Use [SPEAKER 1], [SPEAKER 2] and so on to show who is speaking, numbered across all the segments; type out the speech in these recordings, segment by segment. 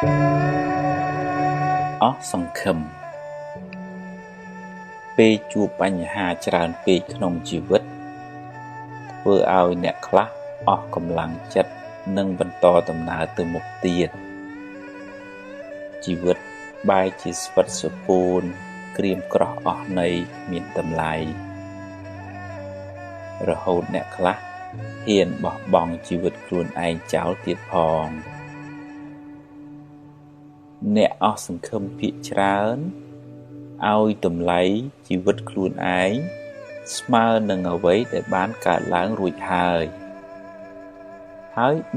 [SPEAKER 1] អស់សង្ឃឹមពេលជួបបញ្ហាច្រើនពេកក្នុងជីវិតធ្វើឲ្យអ្នកខ្លះអស់កម្លាំងចិត្តនិងបន្តដំណើរទៅមុខទៀតជីវិតបែរជាស្វិតសុពូនក្រៀមក្រោះអស់ន័យមានតម្លៃរហូតអ្នកខ្លះហ៊ានបោះបង់ជីវិតខ្លួនឯងចោលទៀតផងអ្នកអស់សង្ឃឹមភាគច្រើនឲ្យតម្លៃជីវិតខ្លួនឯងស្មើនឹងអ្វីដែលបានកើតឡើងរួចហើយ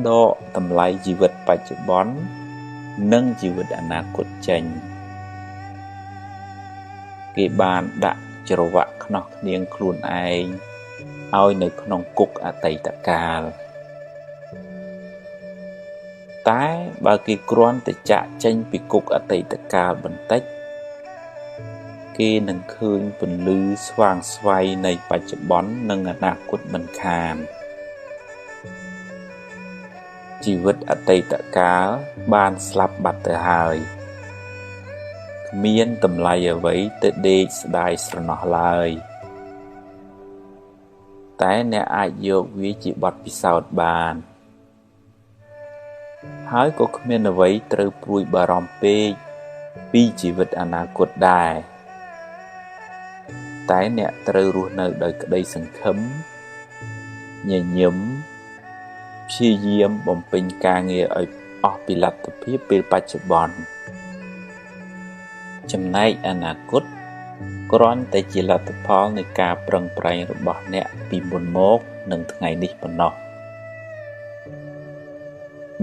[SPEAKER 1] ដកតម្លៃជីវិតបច្ចុប្បន្ននិងជីវិតអនាគតចេញគេបានដាក់ច្រវាក់ខ្នោះនាងខ្លួនឯងឲ្យនៅក្នុងគុកអតីតកាលតែបើគេគ្រាន់តែចាក់ចេញពីគុកអតីតកាលបន្តិចគេនឹងឃើញពន្លឺស្វាងស្វ័យនៃបច្ចុប្បន្ននិងអនាគតមិនខានជីវិតអតីតកាលបានស្លាប់បាត់ទៅហើយគ្មានតម្លៃអ្វីទៅដេកស្ដាយស្រណោះឡើយតែអ្នកអាចយកវាជាបទពិសោធន៍បានហើយក៏គ្មានអ្វីត្រូវព្រួយបារម្ភពេកពីជីវិតអនាគតដែរតែអ្នកត្រូវរស់នៅដោយក្តីសង្ឃឹមញញឹមព្យាយាមបំពេញការងារឲ្យអស់ពីលទ្ធភាពពេលបច្ចុប្បន្នចំណែកអនាគតគ្រាន់តែជាលទ្ធផលនៃការប្រឹងប្រែងរបស់អ្នកពីមុនមកនឹងថ្ងៃនេះប៉ុណ្ណោះ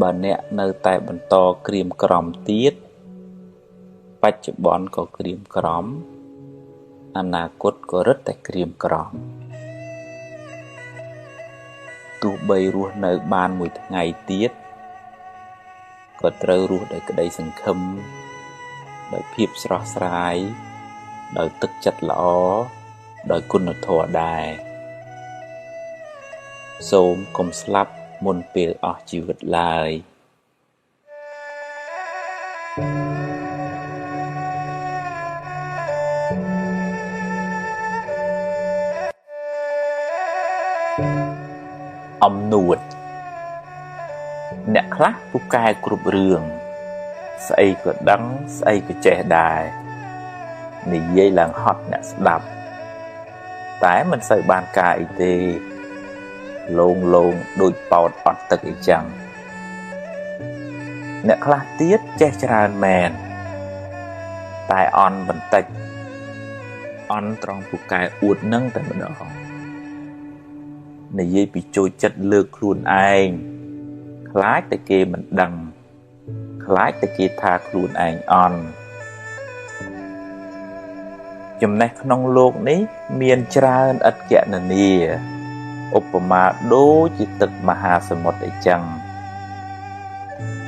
[SPEAKER 1] បើអ្នកនៅតែបន្តក្រៀមក្រំទៀតបច្ចុប្បន្នក៏ក្រៀមក្រំអនាគតក៏រឹតតែក្រៀមក្រំទោះបីរស់នៅបានមួយថ្ងៃទៀតក៏ត្រូវរស់ដោយក្តីសង្ឃឹមដោយភាពស្រស់ស្រាយដោយទឹកចិត្តល្អដោយគុណធម៌ដែរសូមកុំស្លាប់មុនពេលអស់ជីវិតឡើយអំនួតអ្នកខ្លះពូកែគ្រប់រឿងស្អីក៏ដឹងស្អីក៏ចេះដែរនិយាយឡើងហត់អ្នកស្ដាប់តែមិនសូវបានការអីទេលោងដូចប៉ោតអត់ទឹកអីចឹងអ្នកខ្លះទៀតចេះច្រើនមែនតែអន់បន្តិចអន់ត្រង់ពូកែអួតនឹងតែម្ដងនិយាយពីចូលចិត្តលើកខ្លួនឯងខ្លាចតែគេមិនដឹងខ្លាចតែគេថាខ្លួនឯងអន់ចំណេះក្នុងលោកនេះមានច្រើនឥតគណនាឧបមាដូចជាទឹកមហាសមុទ្រអីចឹង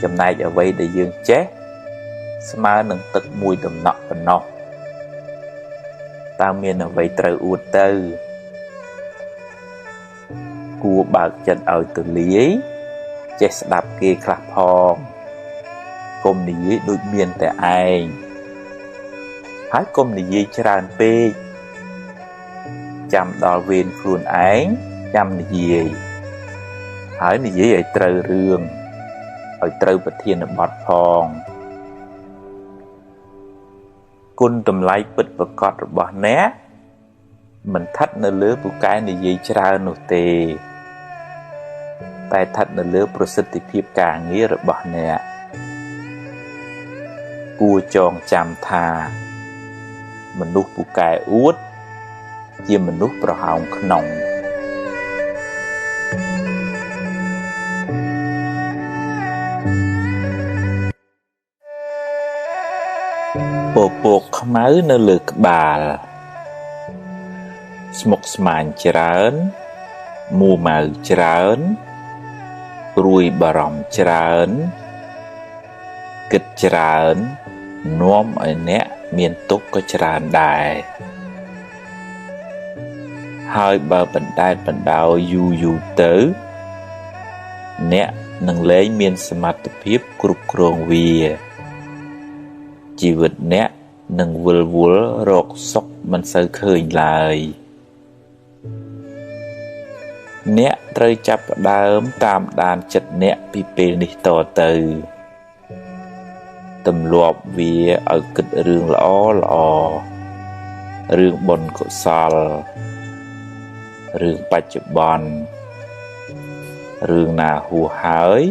[SPEAKER 1] ចំណែកអ្វីដែលយើងចេះស្មើនឹងទឹកមួយដំណក់ប៉ុណ្ណោះតើមានអ្វីត្រូវអួតទៅគួរបើកចិត្តឲ្យទូលាយចេះស្ដាប់គេខ្លះផងកុំនិយាយដូចមានតែឯងហើយកុំនិយាយច្រើនពេកចាំដល់វេនខ្លួនឯងចាំនិយាយហើយនិយាយឲ្យត្រូវរឿងឲ្យត្រូវប្រធានបទផងគុណតម្លៃពិតប្រាកដរបស់អ្នកមិនស្ថិតនៅលើពូកែនិយាយច្រើននោះទេតែស្ថិតនៅលើប្រសិទ្ធភាពការងាររបស់អ្នកគួរចងចាំថាមនុស្សពូកែអួតជាមនុស្សប្រហោងក្នុងពពកខ្មៅនៅលើក្បាលស្មុគស្មាញច្រើនមួម៉ៅច្រើនព្រួយបារម្ភច្រើនគិតច្រើននាំឲ្យអ្នកមានទុក្ខក៏ច្រើនដែរហើយបើបណ្ដែតបណ្ដោយយូរទៅអ្នក នឹងលែងមានសមត្ថភាពគ្រប់គ្រងវាជីវិតអ្នកនឹងវិលវល់រកសុខមិនសូវឃើញឡើយអ្នកត្រូវចាប់ផ្ដើមតាមដានចិត្តអ្នកពីពេលនេះតទៅទម្លាប់វាឲ្យគិតរឿងល្អរឿងបុណ្យកុសលរឿងបច្ចុប្បន្នរឿងណាហួសហើយ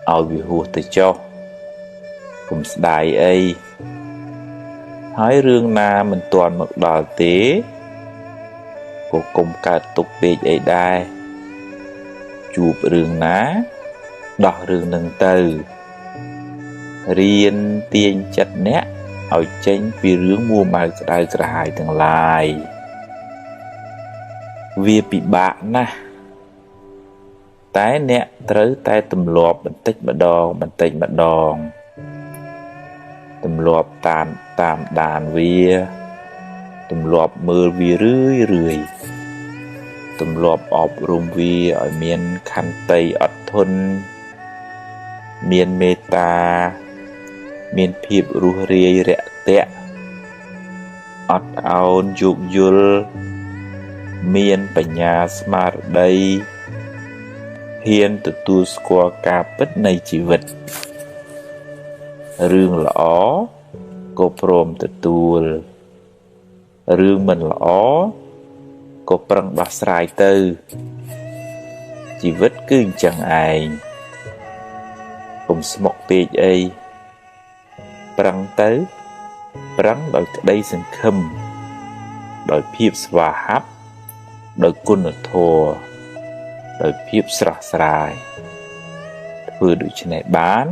[SPEAKER 1] ឲ្យវាហួសទៅចុះកុំស្ដាយអីហើយរឿងណាមិនទាន់មកដល់ទេក៏កុំកើតទុកពេកអីដែរជួបរឿងណាដោះរឿងនឹងទៅរៀនទាញចិត្តអ្នកឲ្យចេញពីរឿងមួម៉ៅក្តៅក្រហាយទាំងឡាយវាពិបាកណាស់តែអ្នកត្រូវតែទម្លាប់បន្តិចម្ដងទម្លាប់តាមដានវាទម្លាប់មើលវារឿយទម្លាប់អប់រំវាឲ្យមានខន្តីអត់ធន់មានមេត្តាមានភាពរុះរាយរាក់ទាក់អត់ឱនយោគយល់មានបញ្ញាស្មារតីហ៊ានទទួលស្គាល់ការពិតនៃជីវិតរឿងល្អក៏ព្រមទទួលរឿងមិនល្អក៏ប្រឹងដោះស្រាយទៅជីវិតគឺអញ្ចឹងឯងកុំស្មុគពេកអីប្រឹងទៅប្រឹងដោយក្តីសង្ឃឹមដោយភាពស្វាហាប់ដោយគុណធម៌ដោយភាពស្រស់ស្រាយធ្វើដូច្នេះបាន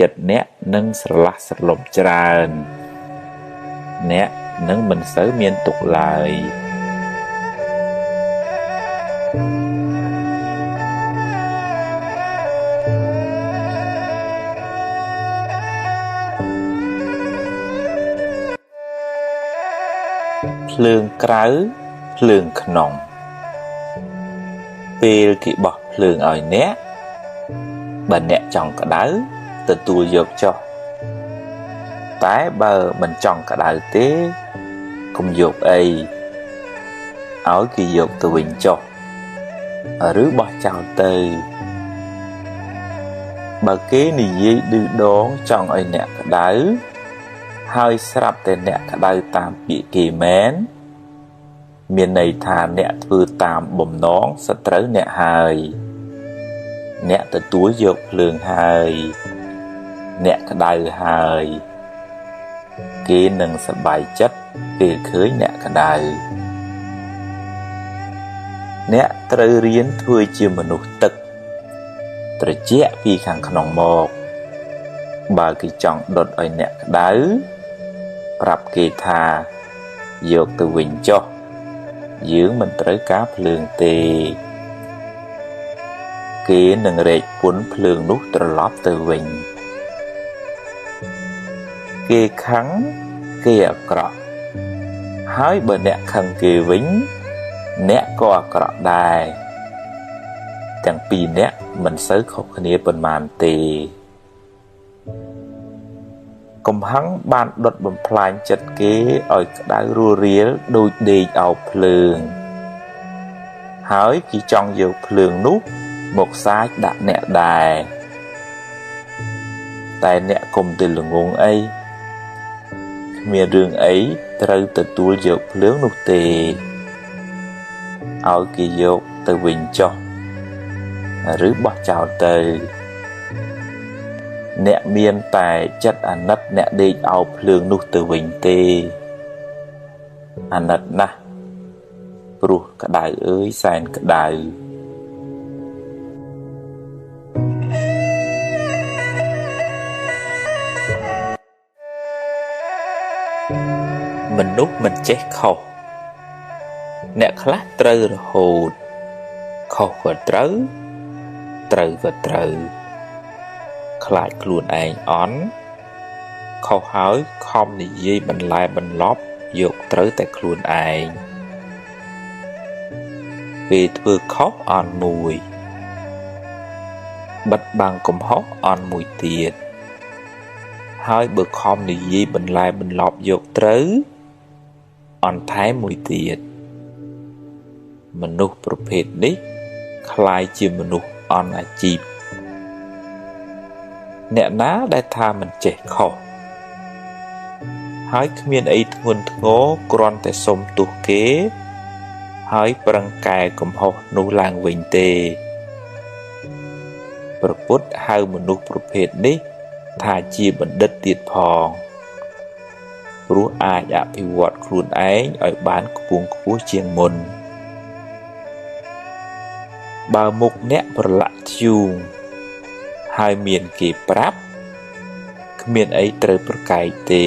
[SPEAKER 1] ចិត្តអ្នកនឹងស្រឡះស្រឡំច្រើនអ្នកនឹងមិនសូវមានទុក្ខឡើយភ្លើងក្រៅភ្លើងក្នុងពេលគេបោះភ្លើងឲ្យអ្នកបើអ្នកចង់ក្តៅទទួលយកចុះតែបើមិនចង់ក្តៅទេកុំយកអីឲ្យគេយកទៅវិញចុះឬបោះចោលទៅបើគេនិយាយឌឺដងចង់ឲ្យអ្នកក្តៅហើយស្រាប់តែអ្នកក្តៅតាមពាក្យគេមែនមានន័យថាអ្នកធ្វើតាមបំណងសត្រូវអ្នកហើយអ្នកទទួលយកភ្លើងហើយអ្នកក្តៅហើយគេនឹងសប្បាយចិត្តពេលឃើញអ្នកក្តៅអ្នកត្រូវរៀនធ្វើជាមនុស្សទឹកត្រជាក់ពីខាងក្នុងមកបើគេចង់ដុតឲ្យអ្នកក្តៅប្រាប់គេថាយកទៅវិញចុះយើងមិនត្រូវការភ្លើងទេគេនឹងរែកពុនភ្លើងនោះត្រឡប់ទៅវិញគេខឹងគេអាក្រក់ហើយបើអ្នកខឹងគេវិញអ្នកក៏អាក្រក់ដែរទាំងពីរអ្នកមិនសូវខុសគ្នាប៉ុន្មានទេកំហឹងបានដុតបំផ្លាញចិត្តគេឲ្យក្តៅរស់រាលដូចដេកអោបភ្លើងហើយគេចង់យកភ្លើងនោះមកសាចដាក់អ្នកដែរតែអ្នកកុំទៅល្ងងអីគ្មានរឿងអីត្រូវទទួលយកភ្លើងនោះទេឲ្យគេយកទៅវិញចុះឬបោះចោលទៅអ្នកមានតែចិត្តអាណិតអ្នកដេកអោបភ្លើងនោះទៅវិញទេអាណិតណាស់ព្រោះក្តៅអើយសែនក្តៅមនុស្សមិនចេះខុសអ្នកខ្លះត្រូវរហូតខុសក៏ត្រូវក៏ត្រូវខ្លាចខ្លួនឯងអន់ខុសហើយខំនិយាយបន្លែបន្លប់យកត្រូវតែខ្លួនឯងពេលធ្វើខុសអន់មួយ បិទបាំងកំហុសអន់មួយទៀតហើយបើខំនិយាយបន្លែបន្លប់យកត្រូវអន់ថែមមួយទៀតមនុស្សប្រភេទនេះคล้ายជាមនុស្សអន់អាជីពអ្នកណាដែលថាមិនចេះខុសហើយគ្មានអីធ្ងន់ធ្ងរគ្រាន់តែសុំទោសគេហើយប្រឹងកែកំហុសនោះឡើងវិញទេព្រះពុទ្ធហៅមនុស្សប្រភេទនេះថាជាបណ្ឌិតទៀតផងព្រោះអាចអភិវឌ្ឍខ្លួនឯងឲ្យបានខ្ពង់ខ្ពស់ជាងមុនបើមុខអ្នកប្រឡាក់ធ្យូងហើយមានគេប្រាប់គ្មានអីត្រូវប្រកែកទេ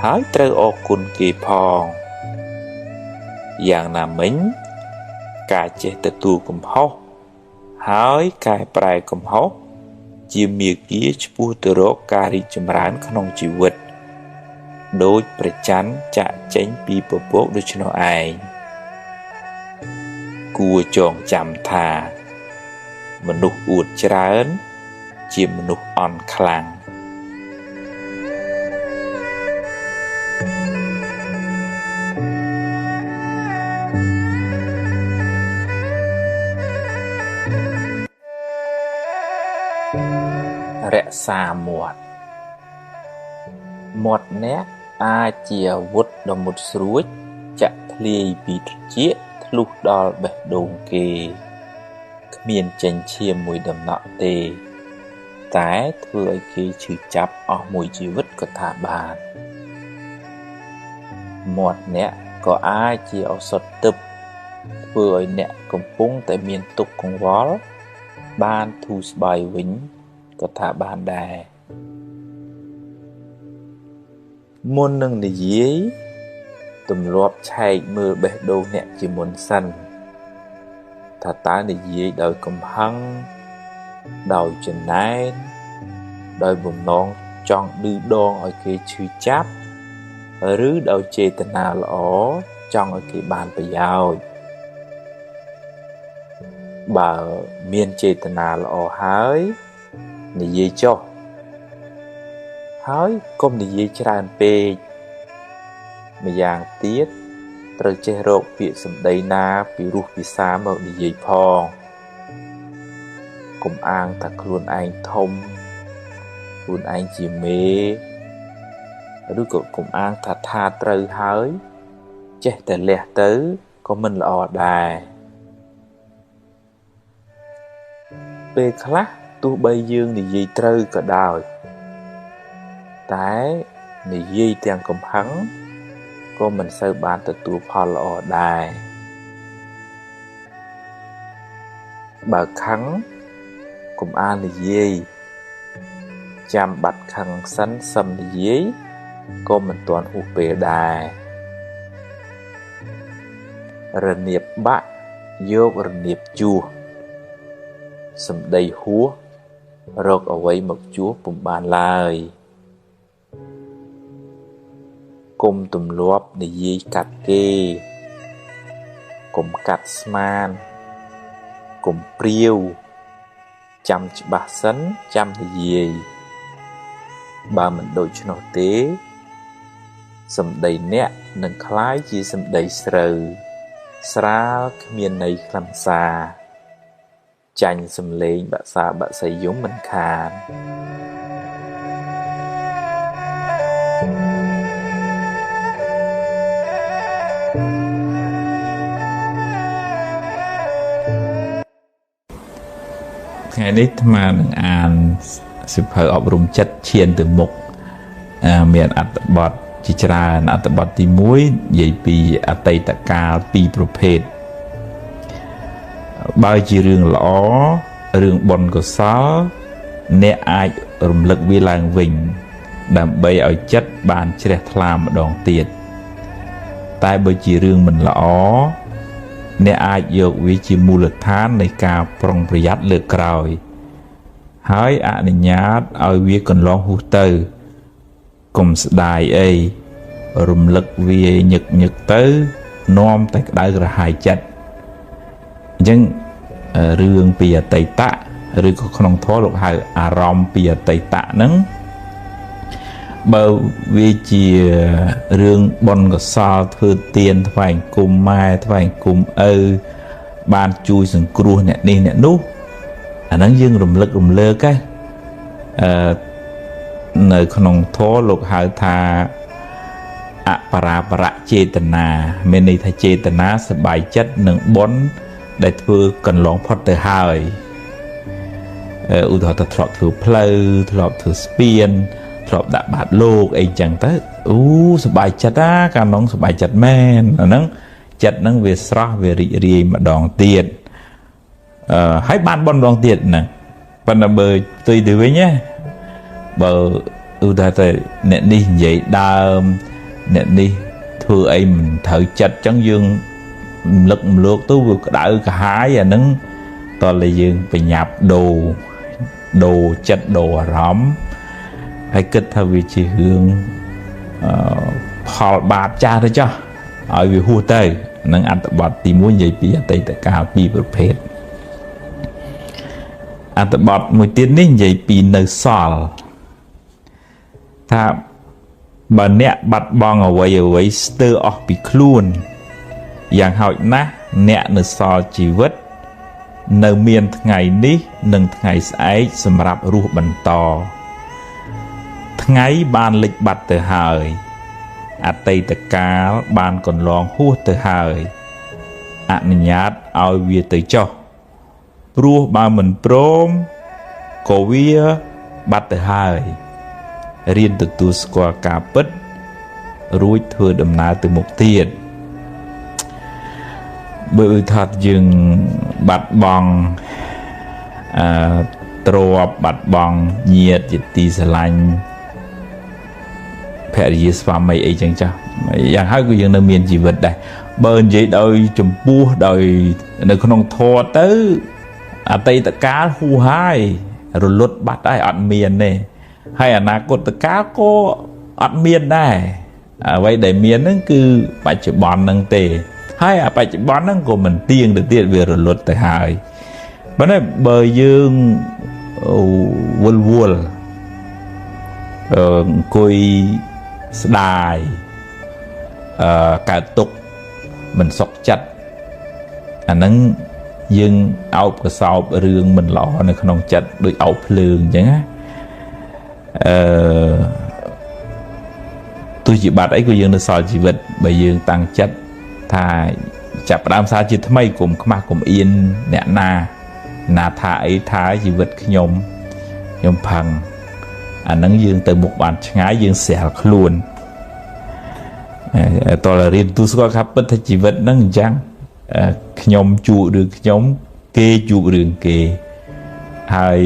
[SPEAKER 1] ហើយត្រូវអរគុណគេផងយ៉ាងណាមិញការចេះទទួលកំហុសហើយកែប្រែកំហុសជាមាគ៌ាឆ្ពោះទៅរកការរីកចម្រើនក្នុងជីវិតដោយព្រះច័ន្ទចាក់ចេញពីពពកដូច្នោះឯងគួរចងចាំថាមនុស្សអួតច្រើនជាមនុស្សអន់ខ្លាំងរក្សាមាត់អ្នកអាចជាអាវុធដ៏មុតស្រួចចាក់ធ្លាយពីត្រចៀកធ្លុះដល់បេះដូងគេគ្មានចេញឈាមមួយដំណក់ទេតែធ្វើឲ្យគេឈឺចាប់អស់មួយជីវិតក៏ថាបានមាត់អ្នកក៏អាចជាឱសថទិព្វធ្វើឲ្យអ្នកកំពុងតែមានទុក្ខកង្វល់បានធូរស្បើយវិញក៏ថាបានដែរមុននឹងនិយាយទម្លាប់ឆែកមើលបេះដូងអ្នកជាមុនសិនថាតើនិយាយដោយកំហឹងដោយចំណែនដោយបំណងចង់ឌឺដងឲ្យគេឈឺចាប់ឬដោយចេតនាល្អចង់ឲ្យគេបានប្រយោជន៍បើមានចេតនាល្អហើយនិយាយចុះហើយកុំនិយាយច្រើនពេកម្យ៉ាងទៀតត្រូវចេះរកពាក្យសម្ដីណាពីរោះពិសាមកនិយាយផងកុំអាងថាខ្លួនឯងធំខ្លួនឯងជាមេឬក៏កុំអាងថាត្រូវហើយចេះតែលះទៅក៏មិនល្អដែរពេលខ្លះទោះបីយើងនិយាយត្រូវក៏ដោយតែនិយាយទាំងកំហឹងក៏មិនសូវបានទទួលផលល្អដែរបើខឹងកុំអាលនិយាយចាំបាត់ខឹងសិនសឹមនិយាយក៏មិនទាន់ហួសពេលដែររនៀបបាក់យករនៀបជួសសម្ដីហួសរកអ្វីមកជួសពុំបានឡើយគុំទម្លាប់និយាយកាត់គេគុំកាត់ស្មានគុំព្រាវចាំច្បាស់សិនចាំនិយាយបើមិនដូច្នោះទេសម្ដីអ្នកនឹងคล้ายជាសម្ដីស្រូវស្រាលគ្មានន័យខ្លឹមសារចាញ់សំឡេងបាក់សាបាក់សីយំមិនខានថ្ងៃនេះអាត្មានឹងអានសៀវភៅអប់រំចិត្តឈានទៅមុខមានអត្ថបទជាច្រើនអត្ថបទទី1និយាយពីអតីតកាល2ប្រភេទបើជារឿងល្អរឿងបុណ្យកុសលអ្នកអាចរំលឹកវាឡើងវិញដើម្បីឲ្យចិត្តបានជ្រះថ្លាម្ដងទៀតតែបើជារឿងមិនល្អអ្នកអាចយកវាជាមូលដ្ឋាននៃការប្រុងប្រយ័ត្នលើកក្រោយហើយអនុញ្ញាតឲ្យវាកន្លងហួសទៅកុំស្ដាយអីរំលឹកវាញឹកទៅនាំតែក្តៅក្រហាយចិត្តអញ្ចឹងរឿងពីអតីត ឬក៏ក្នុងធម៌លោកហៅអារម្មណ៍ពីអតីតហ្នឹងបើវាជារឿងបុណ្យកុសលធ្វើទានថ្វាយអង្គមម៉ែថ្វាយអង្គមឪបានជួយសង្គ្រោះអ្នកនេះអ្នកនោះអាហ្នឹងយើងរំលឹករំលើកនៅក្នុងធម៌លោកហៅថាអបរាបរៈចេតនាមានន័យថាចេតនាសប្បាយចិត្តនឹងបុណ្យដែលធ្វើកន្លងផុតទៅហើយឧទាហរណ៍ទៅធ្លាប់ធ្វើផ្លូវធ្លាប់ធ្វើស្ពានធ្លាប់ដាក់បាតលោកអីចឹងទៅសប្បាយចិត្តកាលនោះសប្បាយចិត្តមែនអាហ្នឹងចិត្តហ្នឹងវាស្រស់វារីករាយម្ដងទៀតហើយបានបុណ្យម្ដងទៀតហ្នឹងប៉ុន្តែបើផ្ទុយទៅវិញណាបើឧទាហរណ៍ទៅអ្នកនេះនិយាយដើមអ្នកនេះធ្វើអីមិនត្រូវចិត្តចឹងយើងរំលឹករំលកទៅវាក្តៅកាហាយអាហ្នឹងតើតែយើងបញ្ញាប់ដូរចិត្តដូរអារម្មណ៍ហើយគិតថាវាជារឿងផលបាបចាស់ទៅចុះឲ្យវាហួសទៅនឹងអត្ថបទទី1និយាយពីអតីតកាល2ប្រភេទអត្ថបទមួយទៀតនេះនិយាយពីនៅសល់ថាបើអ្នកបាត់បង់អ្វីស្ទើរអស់ពីខ្លួនយ៉ាងហោចណាស់អ្នកនៅសល់ជីវិតនៅមានថ្ងៃនេះនិងថ្ងៃស្អែកសម្រាប់រស់បន្តថ្ងៃបានលិចបាត់ទៅហើយអតីតកាលបានកន្លងហួសទៅហើយអនុញ្ញាតឲ្យវាទៅចុះព្រោះបើមិនព្រមក៏វាបាត់ទៅហើយរៀនទទួលស្គាល់ការពិតរួចធ្វើដំណើរទៅមុខទៀតបើថាយើងបាត់បង់ទ្រព្យបាត់បង់ញាតិជាទីស្រឡាញ់ភរិយាស្វាមីអីចឹងចាស់យ៉ាងហើយគឺយើងនៅមានជីវិតដែរបើនិយាយដោយចំពោះដោយនៅក្នុងធម៌ទៅអតីតកាលហួសហើយរលត់បាត់ហើយអត់មានទេហើយអនាគតកាលក៏អត់មានដែរអ្វីដែលមានហ្នឹងគឺបច្ចុប្បន្នហ្នឹងទេហើយអាបច្ចុប្បន្នហ្នឹងក៏មិនទៀងទៅទៀតវារលត់ទៅហើយប៉ុន្តែបើយើងវល់អង្គុយស្ដាយកើតទុកមិនសុខចិត្តអាហ្នឹងយើងអោបកសោបរឿងមិនល្អនៅក្នុងចិត្តដូចអោបភ្លើងអញ្ចឹងណាទោះជាបាត់អីក៏យើងនៅសល់ជីវិតបើយើងតាំងចិត្តថាចាប់ផ្ដើមសារជាថ្មីកុំខ្មាស់កុំអៀនអ្នកណាថាអីថាជីវិតខ្ញុំផឹងអាហ្នឹងយើងទៅមុខបានឆ្ងាយយើងស្រាលខ្លួនតើរៀនទូស្គាល់ថាពិតថាជីវិតហ្នឹងអញ្ចឹងខ្ញុំជួបរឿងខ្ញុំគេជួបរឿងគេហើយ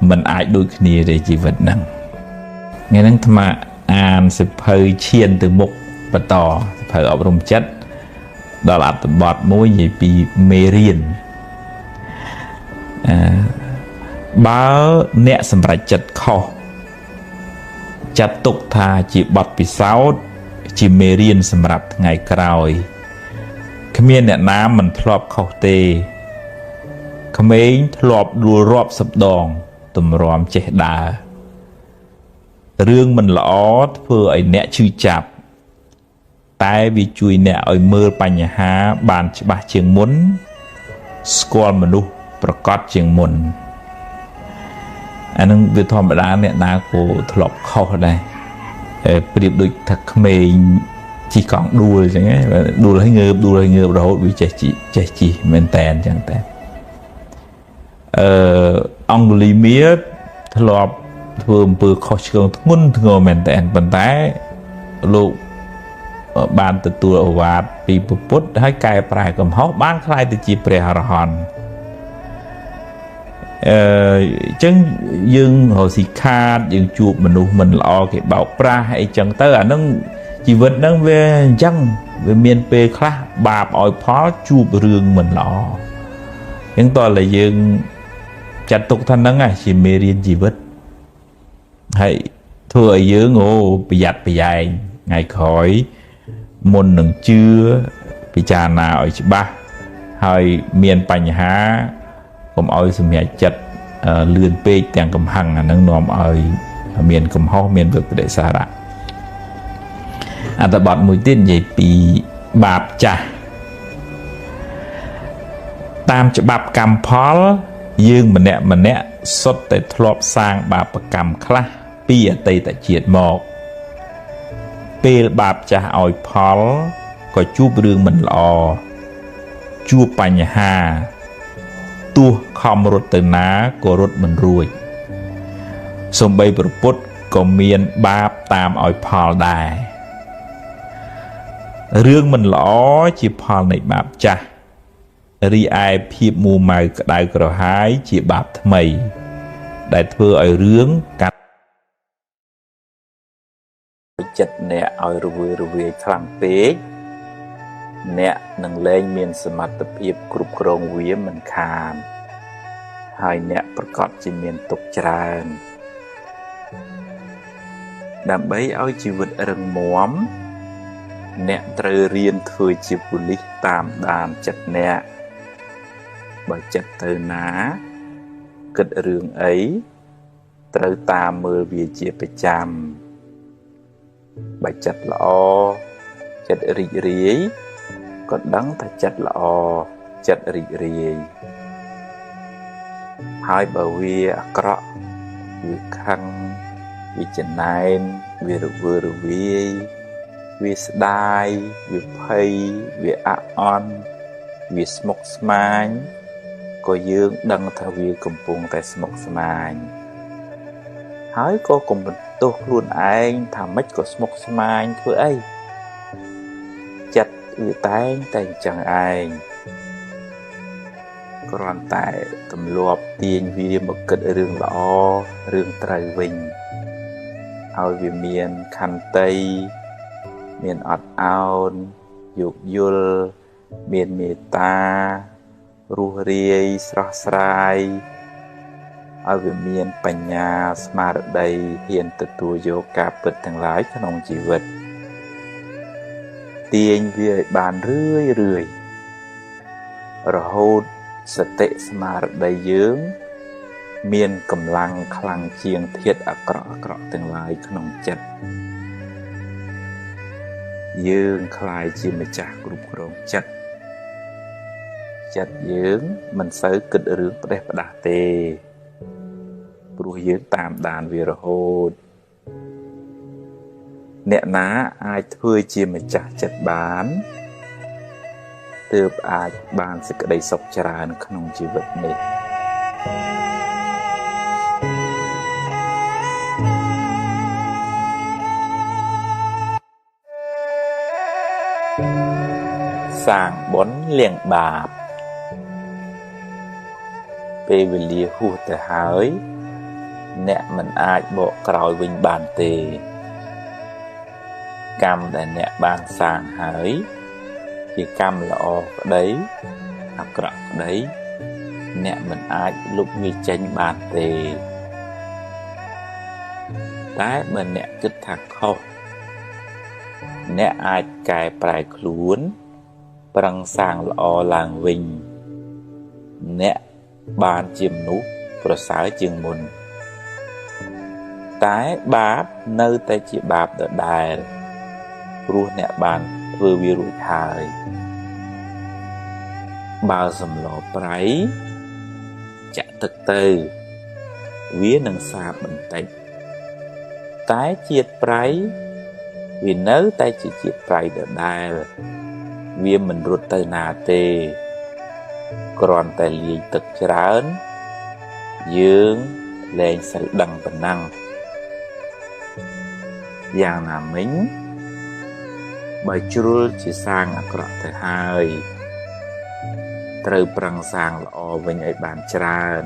[SPEAKER 1] มันអាចដូចគ្នាទេជីវិតហ្នឹងថ្ងៃហ្នឹងអាត្មាអានសិភៅឈានទៅមុខបន្តសិភៅអប់រំចិត្តដល់អត្ថបទមួយនិយាយពីមេរៀនបើអ្នកសម្រេចចិត្តខុសចាត់ទុកថាជាបទពិសោធន៍ជាមេរៀនសម្រាប់ថ្ងៃក្រោយគ្មានអ្នកណាមិនធ្លាប់ខុសទេក្មេងធ្លាប់ដួលរាប់សិបដងទម្រាំចេះដើររឿងមិនល្អធ្វើឲ្យអ្នកឈឺចាប់តែវាជួយអ្នកឲ្យមើលបញ្ហាបានច្បាស់ជាងមុនស្គាល់មនុស្សប្រកបជាងមុនអានឹងវាធម្មតាអ្នកណាក៏ធ្លាប់ខុសដែរប្រៀបដូចថាក្មេងជិះកង់ដួលអញ្ចឹងដួលឲ្យងើបរហូតវាចេះជិះមែនតែនអញ្ចឹងតែអង្គលីមៀធ្លាប់ធ្វើអំពើខុសឆ្គងធ្ងន់ធ្ងរមែនតែនប៉ុន្តែលោកបានទទួលឱវាទពីពុទ្ធហើយកែប្រែកំហុសបានក្លាយទៅជាព្រះអរហន្តអញ្ចឹងយើងរកស៊ីខាតយើងជួបមនុស្សមិនល្អគេបោកប្រាស់អីចឹងទៅអានឹងជីវិតហ្នឹងវាអញ្ចឹងវាមានពេលខ្លះបាបឲ្យផលជួបរឿងមិនល្អអញ្ចឹងតើតែយើងចាត់ទុកថាហ្នឹងជាមេរៀនជីវិតហើយធ្វើឲ្យយើងប្រយ័ត្នប្រយែងថ្ងៃក្រោយមុននឹងជឿពិចារណាឲ្យច្បាស់ហើយមានបញ្ហាកុំឲ្យសម្រេចចិត្ត លឿនពេកទាំងកំហឹងអានឹងនាំឲ្យមានកំហុសមានវិបដិសារៈអត្ថបទមួយទៀតនិយាយពីបាបចាស់តាមច្បាប់កម្មផលយើងម្នាក់សុទ្ធតែធ្លាប់សាងបាបកម្មខ្លះពីអតីតជាតិមកពេលបាបចាស់ឲ្យផលក៏ជួបរឿងមិនល្អជួបបញ្ហាទោះខំរត់ទៅណាក៏រត់មិនរួចសូម្បីប្រពុតក៏មានបាបតាមឲ្យផលដែររឿងមិនល្អជាផលនៃបាបចាស់រីឯភាពមួម៉ៅក្តៅក្រហាយជាបាបថ្មីដែលធ្វើឲ្យរឿងកាត់ចិត្តអ្នកឲ្យរវើរវាយខ្លាំងពេកអ្នកនឹងលែងមានសមត្ថភាពគ្រប់គ្រងវាមិនខានហើយអ្នកប្រកាសជាមានទុក្ខច្រើនដើម្បីឲ្យជីវិតរឹងមាំអ្នកត្រូវរៀនធ្វើជាប៉ូលីសតាមដានចិត្តអ្នកបើចិត្តទៅណាគិតរឿងអីត្រូវតាមមើលវាជាប្រចាំបើចិត្តល្អចិត្តរីករាយក៏ដឹងថាចិត្តល្អចិត្តរីករាយហើយបើវាអាក្រក់វាខឹងវាចំណែនវារវើរវាយវាស្ដាយវាភ័យវាអាក់អន់វាស្មុគស្មាញក៏យើងដឹងថាវាកំពុងតែស្មុគស្មាញហើយក៏កុំបន្ទោសខ្លួនឯងថាម៉េចក៏ស្មុគស្មាញធ្វើអីចិត្តវាតែងតែអញ្ចឹងឯងគ្រាន់តែទម្លាប់ទាញវាមកគិតរឿងល្អរឿងត្រូវវិញឲ្យវាមានខន្តីមានអត់ឱនយោគយល់មានមេត្តារស់រាយស្រស់ស្រាយឲ្យវាមានបញ្ញាស្មារតីហ៊ានទទួលយកការពិតទាំងឡាយក្នុងជីវិតទាញវាឲ្យបានរឿយរហូតសតិស្មារតីយើងមានកម្លាំងខ្លាំងជាងធាតុអាក្រក់ទាំងឡាយក្នុងចិត្តយើងក្លាយជាម្ចាស់គ្រប់គ្រងចិត្តយើងមិនសូវគិតរឿងផ្ដេសផ្ដាស់ទេព្រោះយើងតាមដានវារហូតអ្នកណាអាចធ្វើជាម្ចាស់ចិត្តបានទើបអាចបានសេចក្តីសុខច្រើនក្នុងជីវិតនេះសាងបុណ្យលាងបាបពេលវេលាហួសទៅហើយអ្នកមិនអាចបកក្រោយវិញបានទេកម្មដែលអ្នកបានសាងហើយជាកម្មល្អក្តីអាក្រក់ក្តីអ្នកមិនអាចលុបវាចេញបានទេតែបើអ្នកគិតថាខុសអ្នកអាចកែប្រែខ្លួនប្រឹងសាងល្អឡើងវិញអ្នកបានជាមនុស្សប្រសើរជាងមុនតែបាបនៅតែជាបាបដដែលព្រោះអ្នកបានធ្វើវារួចហើយបើសម្លប្រៃចាក់ទឹកទៅវានឹងសាបបន្តិចតែជាតិប្រៃវានៅតែជាជាតិប្រៃដដែលវាមិនរត់ទៅណាទេគ្រាន់តែលាយទឹកច្រើនយើងលែងសូវដឹងប៉ុណ្ណឹងយ៉ាងណាមិញបើជ្រុលជាសាងអាក្រក់ទៅហើយត្រូវប្រឹងសាងល្អវិញឲ្យបានច្រើន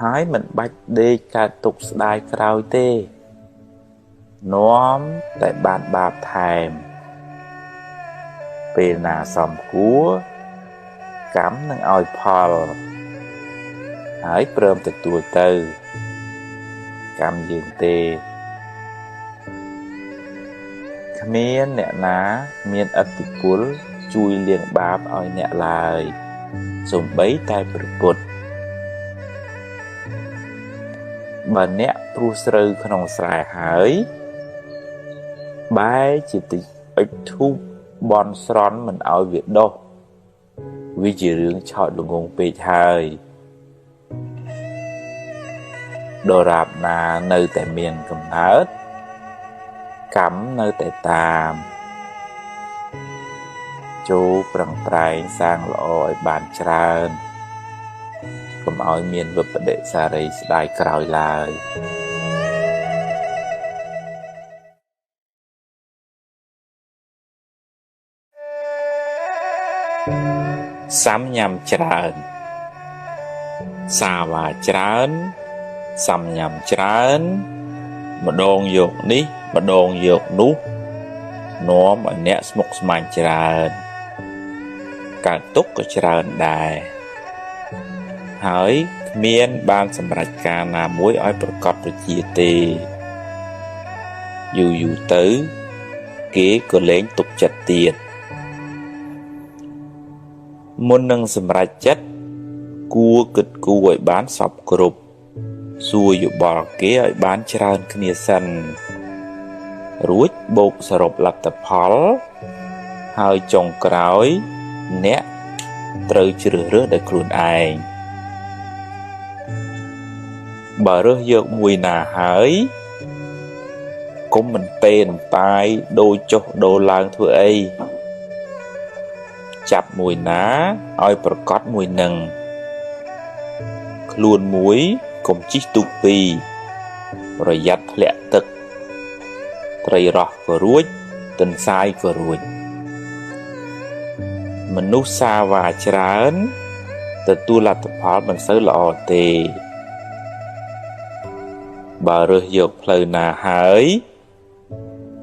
[SPEAKER 1] ហើយមិនបាច់ដេកកើតទុកស្ដាយក្រោយទេនាំតែបានបាបថែមពេលណាសមគួរកម្មនឹងឲ្យផលហើយព្រមទទួលទៅកម្មយើងទេគ្មានអ្នកណាមានឥទ្ធិពលជួយលាងបាបឲ្យអ្នកឡើយសូម្បីតែព្រះពុទ្ធ បើអ្នកព្រោះស្រូវក្នុងស្រែហើយបែរជាតិចអុជធូបបន់ស្រន់មិនឲ្យវាដុះវាជារឿងឆោតល្ងង់ពេកហើយដរាបណានៅតែមានកំណើតកម្មនៅតែតាមចូលប្រឹងប្រែងសាងល្អឲ្យបានច្រើនកុំឲ្យមានវិបដិសារីស្ដាយក្រោយឡើយសាំញ៉ាំច្រើនសាវ៉ាច្រើនសាំញ៉ាំច្រើនម្ដងយកនេះម្ដងយកនោះនាំឲ្យអ្នកស្មុគស្មាញច្រើនកើតទុកក៏ច្រើនដែរហើយគ្មានបានសម្រេចការណាមួយឲ្យប្រកបប្រជាទេយូរទៅគេក៏លែងទុកចិត្តទៀតមុននឹងសម្រេចចិត្តគួរគិតគូរឲ្យបានសពគ្រប់សួរយោបល់គេឲ្យបានច្រើនគ្នាសិនរួចបូកសរុបលទ្ធផលហើយចុងក្រោយអ្នកត្រូវជ្រើសរើសដោយខ្លួនឯងបើរើសយកមួយណាហើយកុំមិនពេនតាយដូរចុះដូរឡើងធ្វើអីចាប់មួយណាឲ្យប្រកបមួយនឹងខ្លួនមួយកុំជិះទូកពីរប្រយ័ត្នធ្លាក់ទឹកត្រីរ៉ស់ក៏រួចទន្សាយក៏រួចមនុស្សសាវ៉ាច្រើនទទួលលទ្ធផលមិនសូវល្អទេបើរើសយកផ្លូវណាហើយ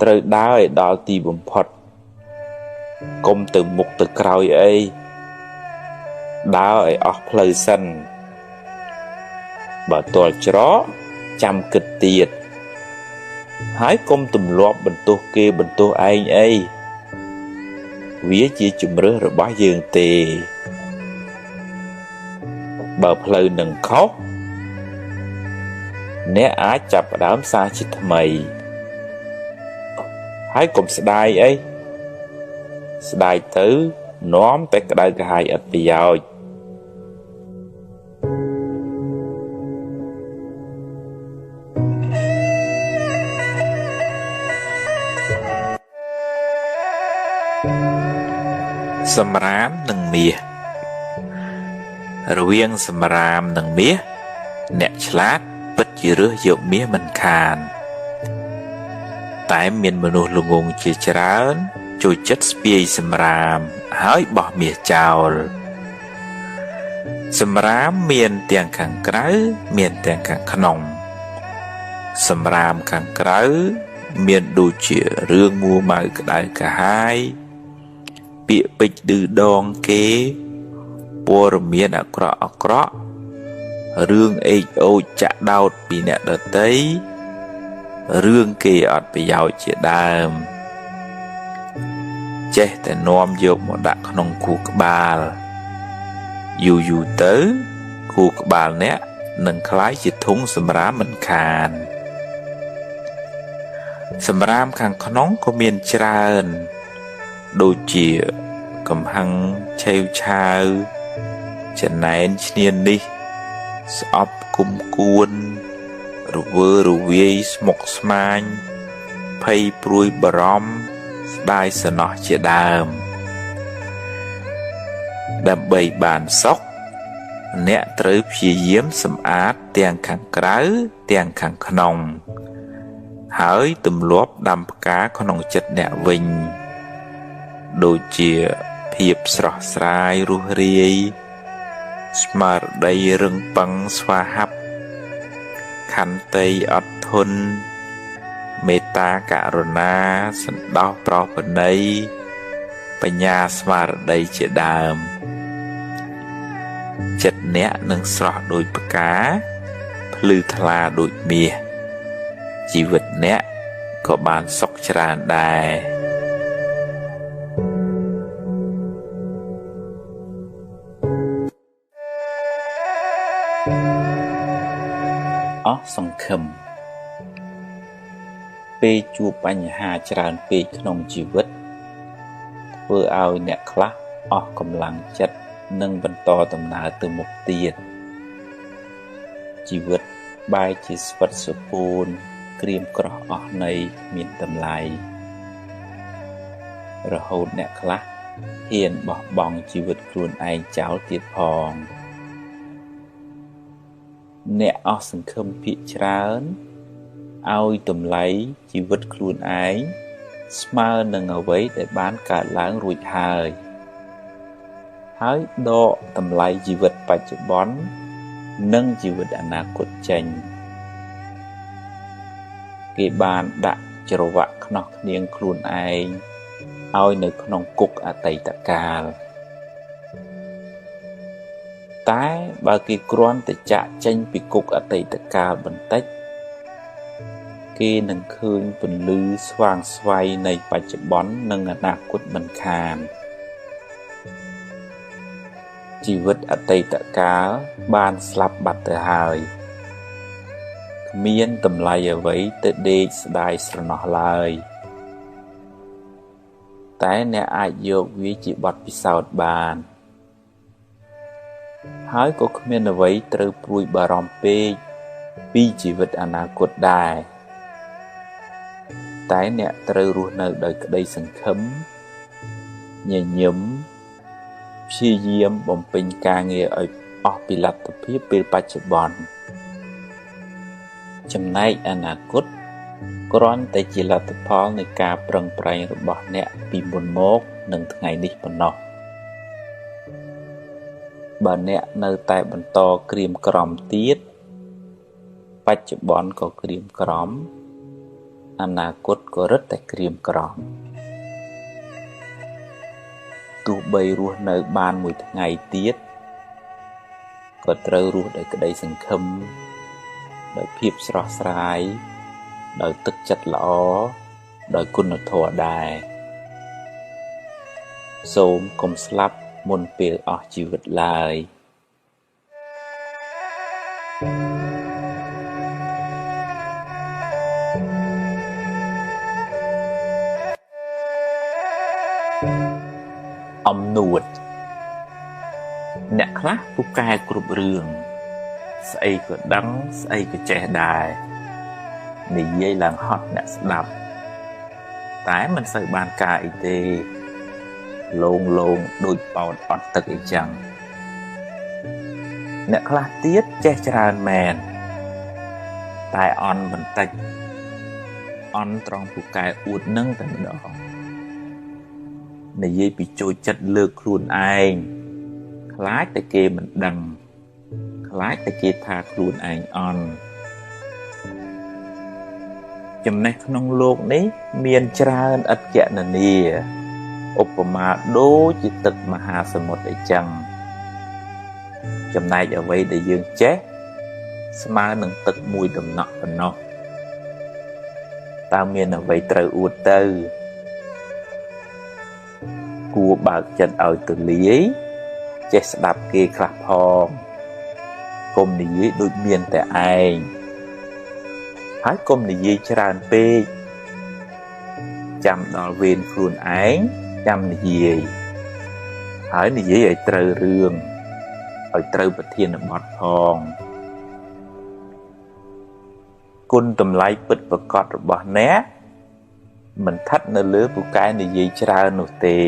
[SPEAKER 1] ត្រូវដើរឲ្យដល់ទីបំផុតកុំទៅមុខទៅក្រោយអីដើរឲ្យអស់ផ្លូវសិនបើទាល់ច្រកចាំគិតទៀតហើយកុំទម្លាប់បន្ទោសគេបន្ទោសឯងអីវាជាជំរើសរបស់យើងទេបើផ្លូវនឹងខុសអ្នកអាចចាប់ផ្ដើមសារជាថ្មីហើយកុំស្ដាយអីស្ដាយទៅនាំតែក្តៅក្រហាយឥតប្រយោជន៍សម្រាមនិងមាសរវាងសម្រាមនិងមាសអ្នកឆ្លាតពិតជារើសយកមាសមិនខានតែមានមនុស្សល្ងងជាច្រើនចូលចិត្តស្ពាយសម្រាមហើយបោះមាសចោលសម្រាមមានទាំងខាងក្រៅមានទាំងខាងក្នុងសម្រាមខាងក្រៅមានដូចជារឿងមួម៉ៅក្តៅក្រហាយពាក្យពេចន៍ឌឺដងគេព័ត៌មានអាក្រក់រឿងអេកអូចចាក់ដោតពីអ្នកដទៃរឿងគេអត់ប្រយោជន៍ជាដើមចេះតែនាំយកមកដាក់ក្នុងខួរក្បាលយូរទៅខួរក្បាលអ្នកនឹងคล้ายជាធុងសម្រាមមិនខានសម្រាមខាងក្នុងក៏មានច្រើនដូចជាកំហឹងឆេវឆាវចំណែនឈ្នានីសស្អប់គុំគួនរវើរវាយស្មុគស្មាញភ័យព្រួយបារម្ភស្ដាយសំណោះជាដើមដើម្បីបានសុខអ្នកត្រូវព្យាយាមសម្អាតទាំងខាងក្រៅទាំងខាងក្នុងហើយទម្លាប់ដាំផ្កាក្នុងចិត្តអ្នកវិញដូចជាភាពស្រស់ស្រាយរស់រាយស្មារតីរឹងប៉ឹងស្វាហាប់ខន្តីអត់ធន់មេត្តាករុណាសន្តោសប្រោសប្រណីបញ្ញាស្មារតីជាដើមចិត្តអ្នកនឹងស្រស់ដូចផ្កាភ្លឺថ្លាដូចមាសជីវិតអ្នកក៏បានសុខច្រើនដែរ អស់សង្ឃឹមពេលជួបបញ្ហាច្រើនពេកក្នុងជីវិតធ្វើឲ្យអ្នកខ្លះអស់កម្លាំងចិត្តនិងបន្តដំណើរទៅមុខទៀតជីវិតបែរជាស្វិតសុពូនក្រៀមក្រោះអស់នៃមានតម្លៃរហូតអ្នកខ្លះហ៊ានបោះបង់ជីវិតខ្លួនឯងចោលទៀតផងអ្នកអស់សង្ឃឹមភាគច្រើនឲ្យតម្លៃជីវិតខ្លួនឯងស្មើនឹងអ្វីដែលបានកើតឡើងរួចហើយដកតម្លៃជីវិតបច្ចុប្បន្ននិងជីវិតអនាគតចេញគេបានដាក់ច្រវាក់ខ្នោះខ្នៀងខ្លួនឯងឲ្យនៅក្នុងគុកអតីតកាលតែបើគេគ្រាន់តែចាក់ចេញពីគុកអតីតកាលបន្តិចគេនឹងឃើញពន្លឺស្វាងស្វ័យនៃបច្ចុប្បន្ននិងអនាគតមិនខានជីវិតអតីតកាលបានស្លាប់បាត់ទៅហើយគ្មានតម្លៃអ្វីទៅដេកស្ដាយស្រណោះឡើយតែអ្នកអាចយកវាជាបទពិសោធន៍បានហើយក៏គ្មានអ្វីត្រូវព្រួយបារម្ភពេកពីជីវិតអនាគតដែរតែអ្នកត្រូវរស់នៅដោយក្តីសង្ឃឹមញញឹមព្យាយាមបំពេញការងារឲ្យអស់ពីលទ្ធភាពពេលបច្ចុប្បន្នចំណែកអនាគតគ្រាន់តែជាលទ្ធផលនៃការប្រឹងប្រែងរបស់អ្នកពីមុនមកនឹងថ្ងៃនេះប៉ុណ្ណោះបើអ្នកនៅតែបន្តក្រៀមក្រំទៀតបច្ចុប្បន្នក៏ក្រៀមក្រំអនាគតក៏រឹតតែក្រៀមក្រំទោះបីរស់នៅបានមួយថ្ងៃទៀតក៏ត្រូវរស់ដោយក្តីសង្ឃឹមដោយភាពស្រស់ស្រាយដោយទឹកចិត្តល្អដោយគុណធម៌ដែរសូមកុំស្លាប់មុនពេលអស់ជីវិតឡើយអំនួតអ្នកខ្លះពូកែគ្រប់រឿងស្អីក៏ដឹងស្អីក៏ចេះដែរនិយាយឡើងហត់អ្នកស្ដាប់តែមិនសូវបានការអីទេលោងដូចបោតអត់ទឹកអីចឹងអ្នកខ្លះទៀតចេះច្រើនមែនតែអន់បន្តិចអន់ត្រង់ពូកែអួតនឹងតែម្ដងនិយាយពីចូលចិត្តលើកខ្លួនឯងខ្លាចតែគេមិនដឹងខ្លាចតែគេថាខ្លួនឯងអន់ចំណេះក្នុងโลกនេះមានច្រើនឥតគណនាឧបមាដូចជាទឹកមហាសមុទ្រអីចឹងចំណែកអ្វីដែលយើងចេះស្មើនឹងទឹកមួយដំណក់ប៉ុណ្ណោះតើមានអ្វីត្រូវអួតទៅគួរបើកចិត្តឲ្យទូលាយចេះស្ដាប់គេខ្លះផងកុំនិយាយដូចមានតែឯងហើយកុំនិយាយច្រើនពេកចាំដល់វេនខ្លួនឯងចាំនិយាយហើយនិយាយឲ្យត្រូវរឿងឲ្យត្រូវប្រធានបទផងគុណតម្លៃពិតប្រាកដរបស់អ្នកមិនស្ថិតនៅលើពូកែនិយាយច្រើននោះទេ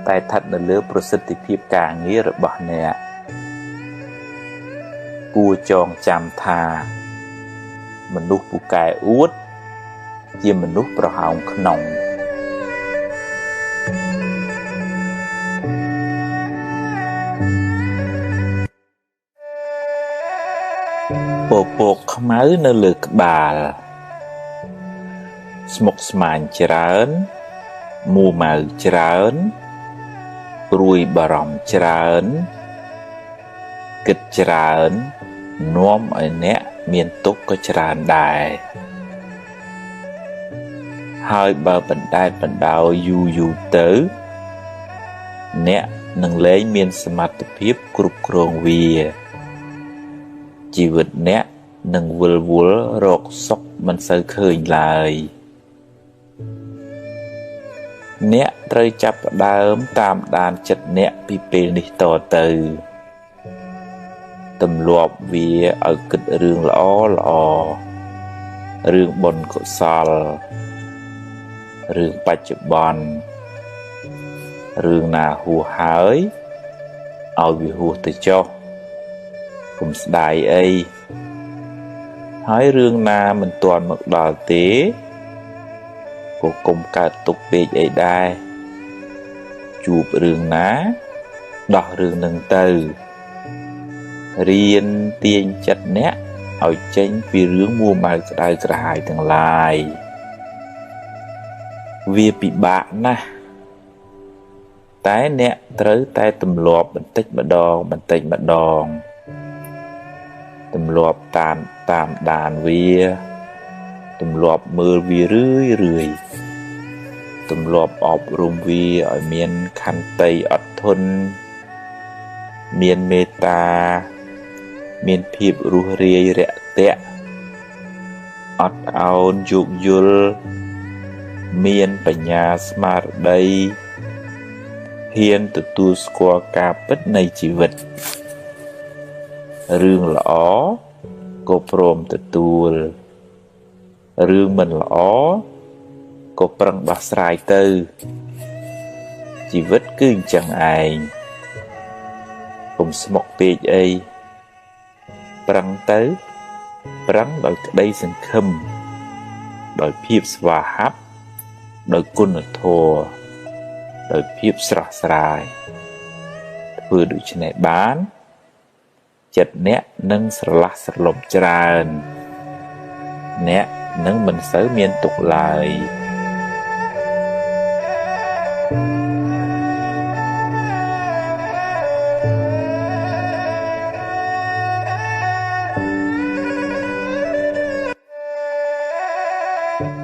[SPEAKER 1] តែស្ថិតនៅលើប្រសិទ្ធភាពការងាររបស់អ្នកគួរចងចាំថាមនុស្សពូកែអួតជាមនុស្សប្រហោងក្នុងពពកខ្មៅនៅលើក្បាលស្មុគស្មាញច្រើនមួម៉ៅច្រើនព្រួយបារម្ភច្រើនគិតច្រើននាំឲ្យអ្នកមានទុក្ខក៏ច្រើនដែរហើយបើបណ្ដែតបណ្ដោយយូរទៅអ្នកនឹងលែងមានសមត្ថភាពគ្រប់គ្រងវា ជីវិតអ្នកនឹងវិលវល់រកសុខមិនសូវឃើញឡើយអ្នកត្រូវចាប់ផ្ដើមតាមដានចិត្តអ្នកពីពេលនេះតទៅទម្លាប់វាឲ្យគិតរឿងល្អរឿងបុណ្យកុសលរឿងបច្ចុប្បន្នរឿងណាហួសហើយឲ្យវាហួសទៅចុះកុំស្ដាយអីហើយរឿងណាមិនទាន់មកដល់ទេក៏កុំកើតទុកពេកអីដែរជួបរឿងណាដោះរឿងនឹងទៅរៀនទាញចិត្តអ្នកឲ្យចេញពីរឿងមួម៉ៅក្តៅក្រហាយទាំងឡាយវាពិបាកណាស់តែអ្នកត្រូវតែទម្លាប់បន្តិចម្ដងទម្លាប់តាមដានវាទម្លាប់មើលវារឿយទម្លាប់អប់រំវាឲ្យមានខន្តីអត់ធន់មានមេត្តាមានភាពរុះរាយរាក់ទាក់អត់ឱនយោគយល់មានបញ្ញាស្មារតីហ៊ានទទួលស្គាល់ការពិតនៃជីវិតរឿងល្អក៏ព្រមទទួលរឿងមិនល្អក៏ប្រឹងដោះស្រាយទៅជីវិតគឺអញ្ចឹងឯងកុំស្មុគពេកអីប្រឹងទៅប្រឹងដោយក្តីសង្ឃឹមដោយភាពស្វាហាប់ដោយគុណធម៌ដោយភាពស្រស់ស្រាយធ្វើដូច្នេះបានចិត្តអ្នកនឹងស្រឡះស្រឡំច្រើនអ្នកនឹងមិនសូវមានទុក្ខឡើយ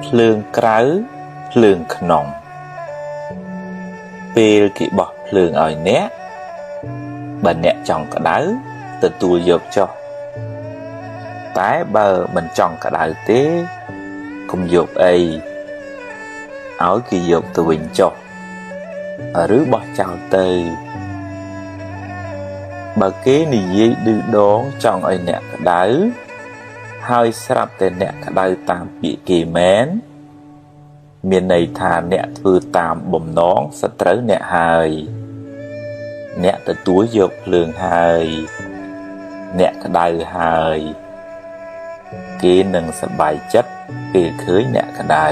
[SPEAKER 1] ភ្លើងក្រៅភ្លើងក្នុងពេលគេបោះភ្លើងឲ្យអ្នកបើអ្នកចង់ក្តៅទទួលយកចុះតែបើមិនចង់ក្តៅទេកុំយកអីឲ្យគេយកទៅវិញចុះឬបោះចោលទៅបើគេនិយាយឌឺដងចង់ឲ្យអ្នកក្តៅហើយស្រាប់តែអ្នកក្តៅតាមពាក្យគេមែនមានន័យថាអ្នកធ្វើតាមបំណងសត្រូវអ្នកហើយអ្នកទទួលយកភ្លើងហើយអ្នកក្តៅហើយគេនឹងសប្បាយចិត្តពេលឃើញអ្នកក្តៅ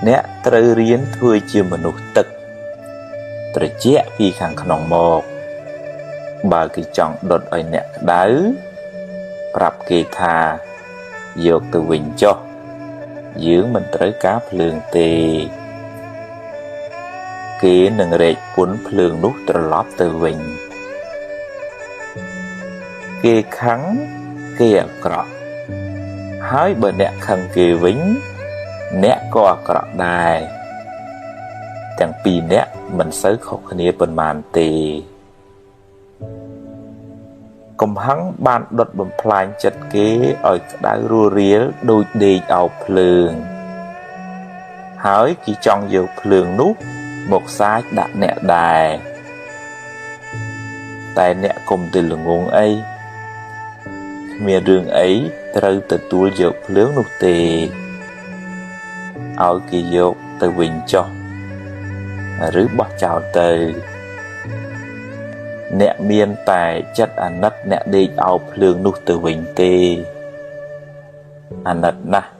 [SPEAKER 1] អ្នកត្រូវរៀនធ្វើជាមនុស្សទឹកត្រជាក់ពីខាងក្នុងមកបើគេចង់ដុតឲ្យអ្នកក្តៅប្រាប់គេថាយកទៅវិញចុះយើងមិនត្រូវការភ្លើងទេគេនឹងរែកពុនភ្លើងនោះត្រឡប់ទៅវិញគេខឹងគេអាក្រក់ហើយបើអ្នកខឹងគេវិញអ្នកក៏អាក្រក់ដែរទាំងពីរអ្នកមិនសូវខុសគ្នាប៉ុន្មានទេកំហឹងបានដុតបំផ្លាញចិត្តគេឲ្យក្តៅរួរៀលដូចដេកអោបភ្លើងហើយគេចង់យកភ្លើងនោះមកសាចដាក់អ្នកដែរតែអ្នកកុំទៅល្ងងអីគ្មានរឿងអីត្រូវទទួលយកភ្លើងនោះទេឲ្យគេយកទៅវិញចុះឬបោះចោលទៅអ្នកមានតែចិត្តអាណិតអ្នកដេកអោបភ្លើងនោះទៅវិញទេអាណិតណាស់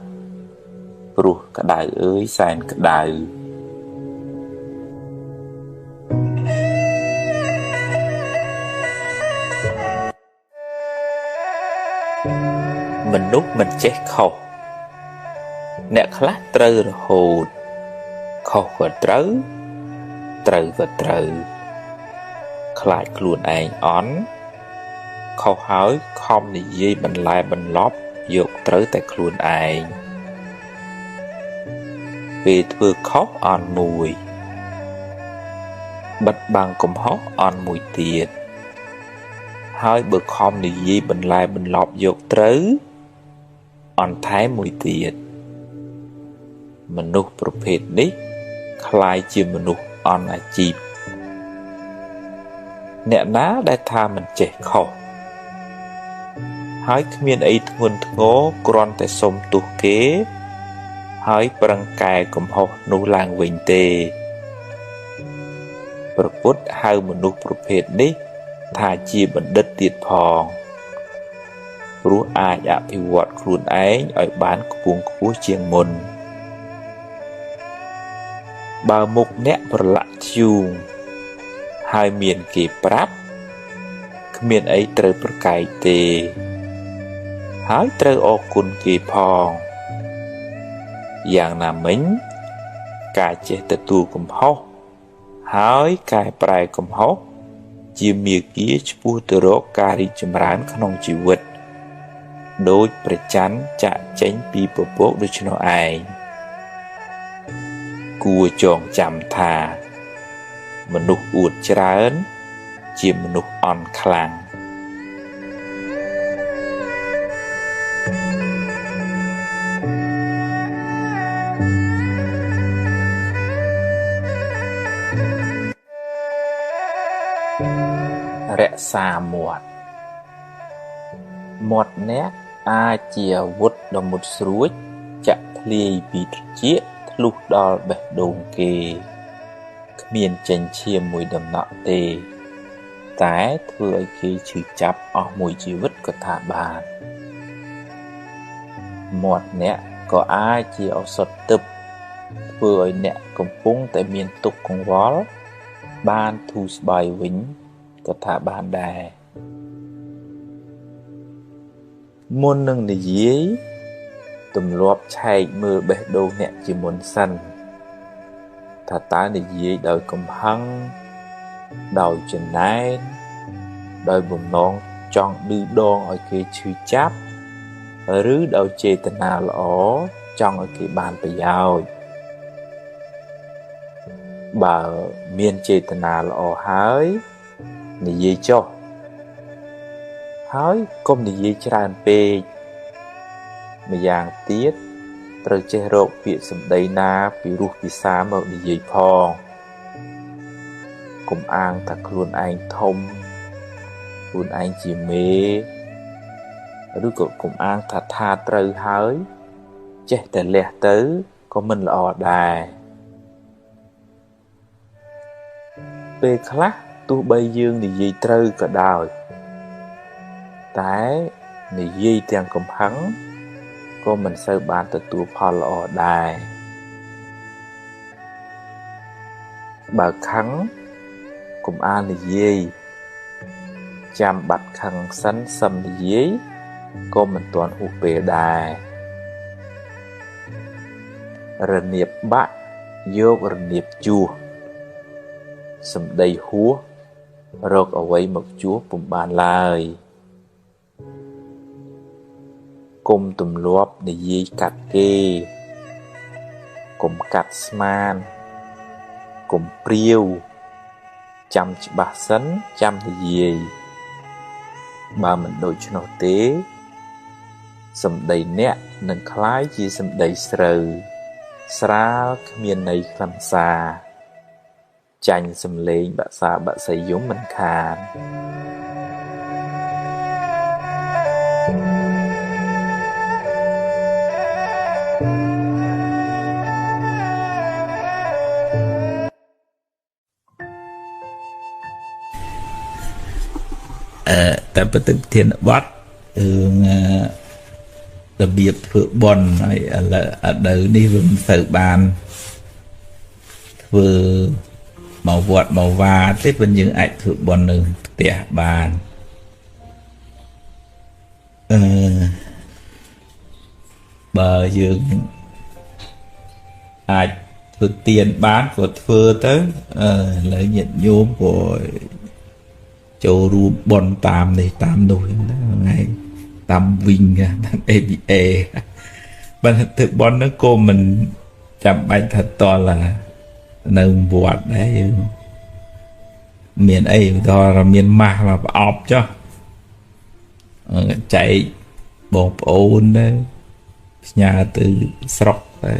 [SPEAKER 1] ព្រោះក្តៅអើយសែនក្តៅមនុស្សមិនចេះខុសអ្នកខ្លះត្រូវរហូតខុសក៏ត្រូវត្រូវក៏ត្រូវខ្លាចខ្លួនឯងអន់ខុសហើយខំនិយាយបន្លែបន្លប់យកត្រូវតែខ្លួនឯងពេលធ្វើខុសអន់មួយបិទបាំងកំហុសអន់មួយទៀត ហើយបើខំនិយាយបន្លែបន្លប់យកត្រូវអន្ថែមមួយទៀតមនុស្សប្រភេទនេះคล้ายជាមនុស្សអន់អាជីពអ្នកណាដែលថាមិនចេះខុសហើយគ្មានអីធ្ងន់ធ្ងរគ្រាន់តែសុំទោសគេហើយប្រឹងកែកំហុសនោះឡើងវិញទេព្រះពុទ្ធហៅមនុស្សប្រភេទនេះថាជាបណ្ឌិតទៀតផងព្រោះអាចអភិវឌ្ឍខ្លួនឯងឲ្យបានខ្ពង់ខ្ពស់ជាងមុនបើមុខអ្នកប្រឡាក់ធ្យូងហើយមានគេប្រាប់គ្មានអីត្រូវប្រកែកទេហើយត្រូវអរគុណគេផងយ៉ាងណាមិញការចេះទទួលកំហុសហើយកែប្រែកំហុសជាមាគ៌ាឆ្ពោះទៅរកការរីកចម្រើនក្នុងជីវិតដោយព្រះច័ន្ទចាក់ចេញពីពពកដូច្នោះឯងគួរចងចាំថាមនុស្សអួតច្រើនជាមនុស្សអន់ខ្លាំងរក្សាមាត់អ្នកអាចជាអាវុធដ៏មុតស្រួចចាក់ធ្លាយពីត្រចៀកធ្លុះដល់បេះដូងគេគ្មានចេញឈាមមួយដំណក់ទេតែធ្វើឲ្យគេឈឺចាប់អស់មួយជីវិតក៏ថាបានមាត់អ្នកក៏អាចជាឱសថទិព្វធ្វើឲ្យអ្នកកំពុងតែមានទុក្ខកង្វល់បានធូរស្បើយវិញក៏ថាបានដែរមុននឹងនិយាយទម្លាប់ឆែកមើលបេះដូងអ្នកជាមុនសិនថាតើនិយាយដោយកំហឹងដោយចំណែនដោយបំណងចង់ឌឺដងឲ្យគេឈឺចាប់ឬដោយចេតនាល្អចង់ឲ្យគេបានប្រយោជន៍បើមានចេតនាល្អហើយនិយាយចុះហើយកុំនិយាយច្រើនពេកម្យ៉ាងទៀតត្រូវចេះរកពាក្យសម្ដីណាពីរោះពិសាមកនិយាយផងកុំអាងថាខ្លួនឯងធំខ្លួនឯងជាមេឬក៏កុំអាងថាត្រូវហើយចេះតែលះទៅក៏មិនល្អដែរពេលខ្លះទោះបីយើងនិយាយត្រូវក៏ដោយតែនិយាយទាំងកំហឹងក៏មិនសូវបានទទួលផលល្អដែរបើខឹងកុំអាលនិយាយចាំបាត់ខឹងសិនសឹមនិយាយក៏មិនទាន់ហួសពេលដែររនៀបបាក់យករនៀបជួសសម្ដីហួសរកអ្វីមកជួសពុំបានឡើយគុំទម្លាប់និយាយកាត់គេកុំកាត់ស្មានកុំព្រាវចាំច្បាស់សិនចាំនិយាយបើមិនដូច្នោះទេសម្ដីអ្នកនឹងคล้ายជាសម្ដីស្រូវស្រាលគ្មានន័យខ្លឹមសារចាញ់សំឡេងបាក់សាបាក់សីយំមិនខានតែប្រតិធានបត់របៀបធ្វើបន់ហើយឥឡូវនេះវាមិនសូវបានធ្វើមកវត្តមកវាទេប៉ុន្តែយើងអាចធ្វើបន់នៅផ្ទះបានបើយើងអាចធ្វើទានបានក៏ធ្វើទៅឥឡូវញាតិញោមក៏ចូលរួមបន់តាមនេះតាមនោះហ្នឹងតាមវិញតាម ABA បើធ្វើបន់ហ្នឹងក៏មិនចាំបាច់ថាតល់នៅវត្តដែរយើងមានអីដល់មានម៉ាស់មកប្រអប់ចុះ chạy bồn ôn đấy nhà từ sọc đấy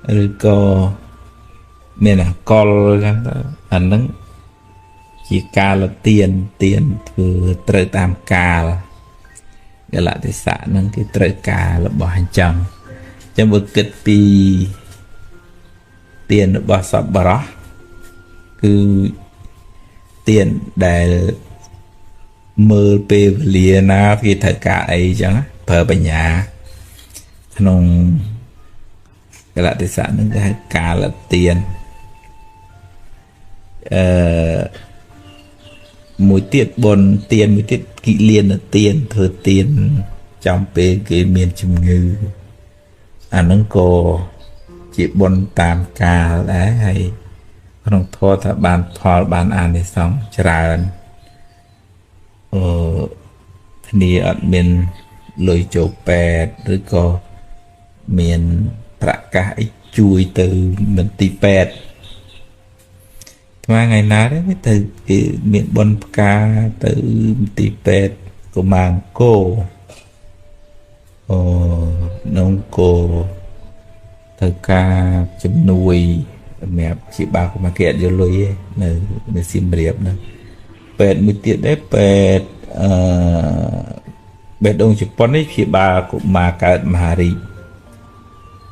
[SPEAKER 1] rồi có nên là con anh nó chỉ ca là tiền vừa trời tam ca là cái lại thì xã nâng cái trời ca là bỏ hành chồng trong bức kịch pi tiền bỏ sọp bỏ đó cứ tiền để mơ bê liền na khi thời cả ấy chẳng phở bà nhà nông cái lại thì xã nâng cái ca là tiền mỗi tiết bồn tiền mỗi tiết kỵ liên là tiền thừa tiền trong bê cái miền chùm ngư nâng cô chỉ bồn tam ca đấy hay không thua thật bàn phò bàn ăn thì xong tràn thì ở miền lôi chỗ bè rồi có miền trả cả chui từ mình tì bẹt mà ngày nào đấy mới từ cái miền Bon Ca từ tì bẹt của màng cô nông cô thời ca chấm nuôi mẹ chị bà của mà kiện vô lối nơi xin điệp nữa bẹt mới tiện đấy bẹt đông chụp pon đấy chị bà của mà cả mà đi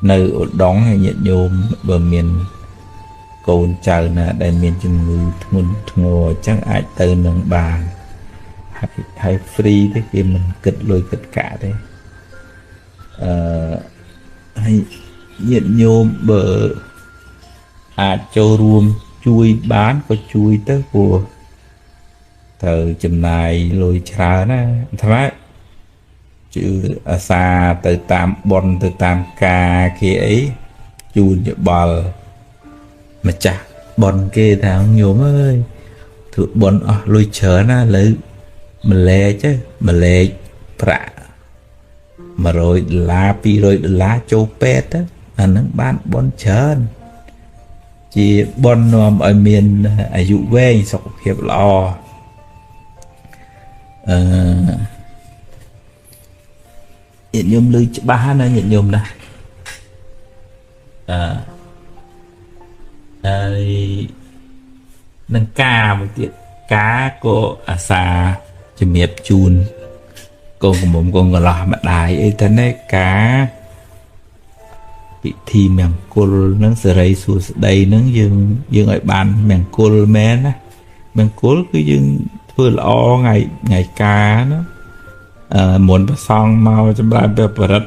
[SPEAKER 1] nơi ở đóng hay nhận nhôm bờ miền cồn chờ nè đại miền chân người ngồi chắc ai từ nâng bà hay free thế khi mình kịch lôi kịch cả đấy hay nhận nhôm bờ cho ruộng chui bán có chui tới của thời chừng này lôi trà nè thấy chữ xa từ tam bon từ tam ca kia ấy chui cho bờ mà chả bon kia thằng nhổm ơi thử bon lôi chở na lấy mà lê chứ mà lê bạ mà rồi lá pi rồi lá châu pet á nó bán bon chở chỉ bon nòm ở miền ở dụ về sọc hiệp lò nhận nhôm lư ba nó nhận nhôm này nâng ca một tiết cá cô xa chùm hiệp chun con của mồm con lò mà đài ấy thân ấy cá bị thi mèng côn nâng sờ rây xua đây nâng dương ở bàn mèng côn men á mèng côn cứ dương vừa lo ngày cá nó muốn bắt xong mau cho bà bè bờ đất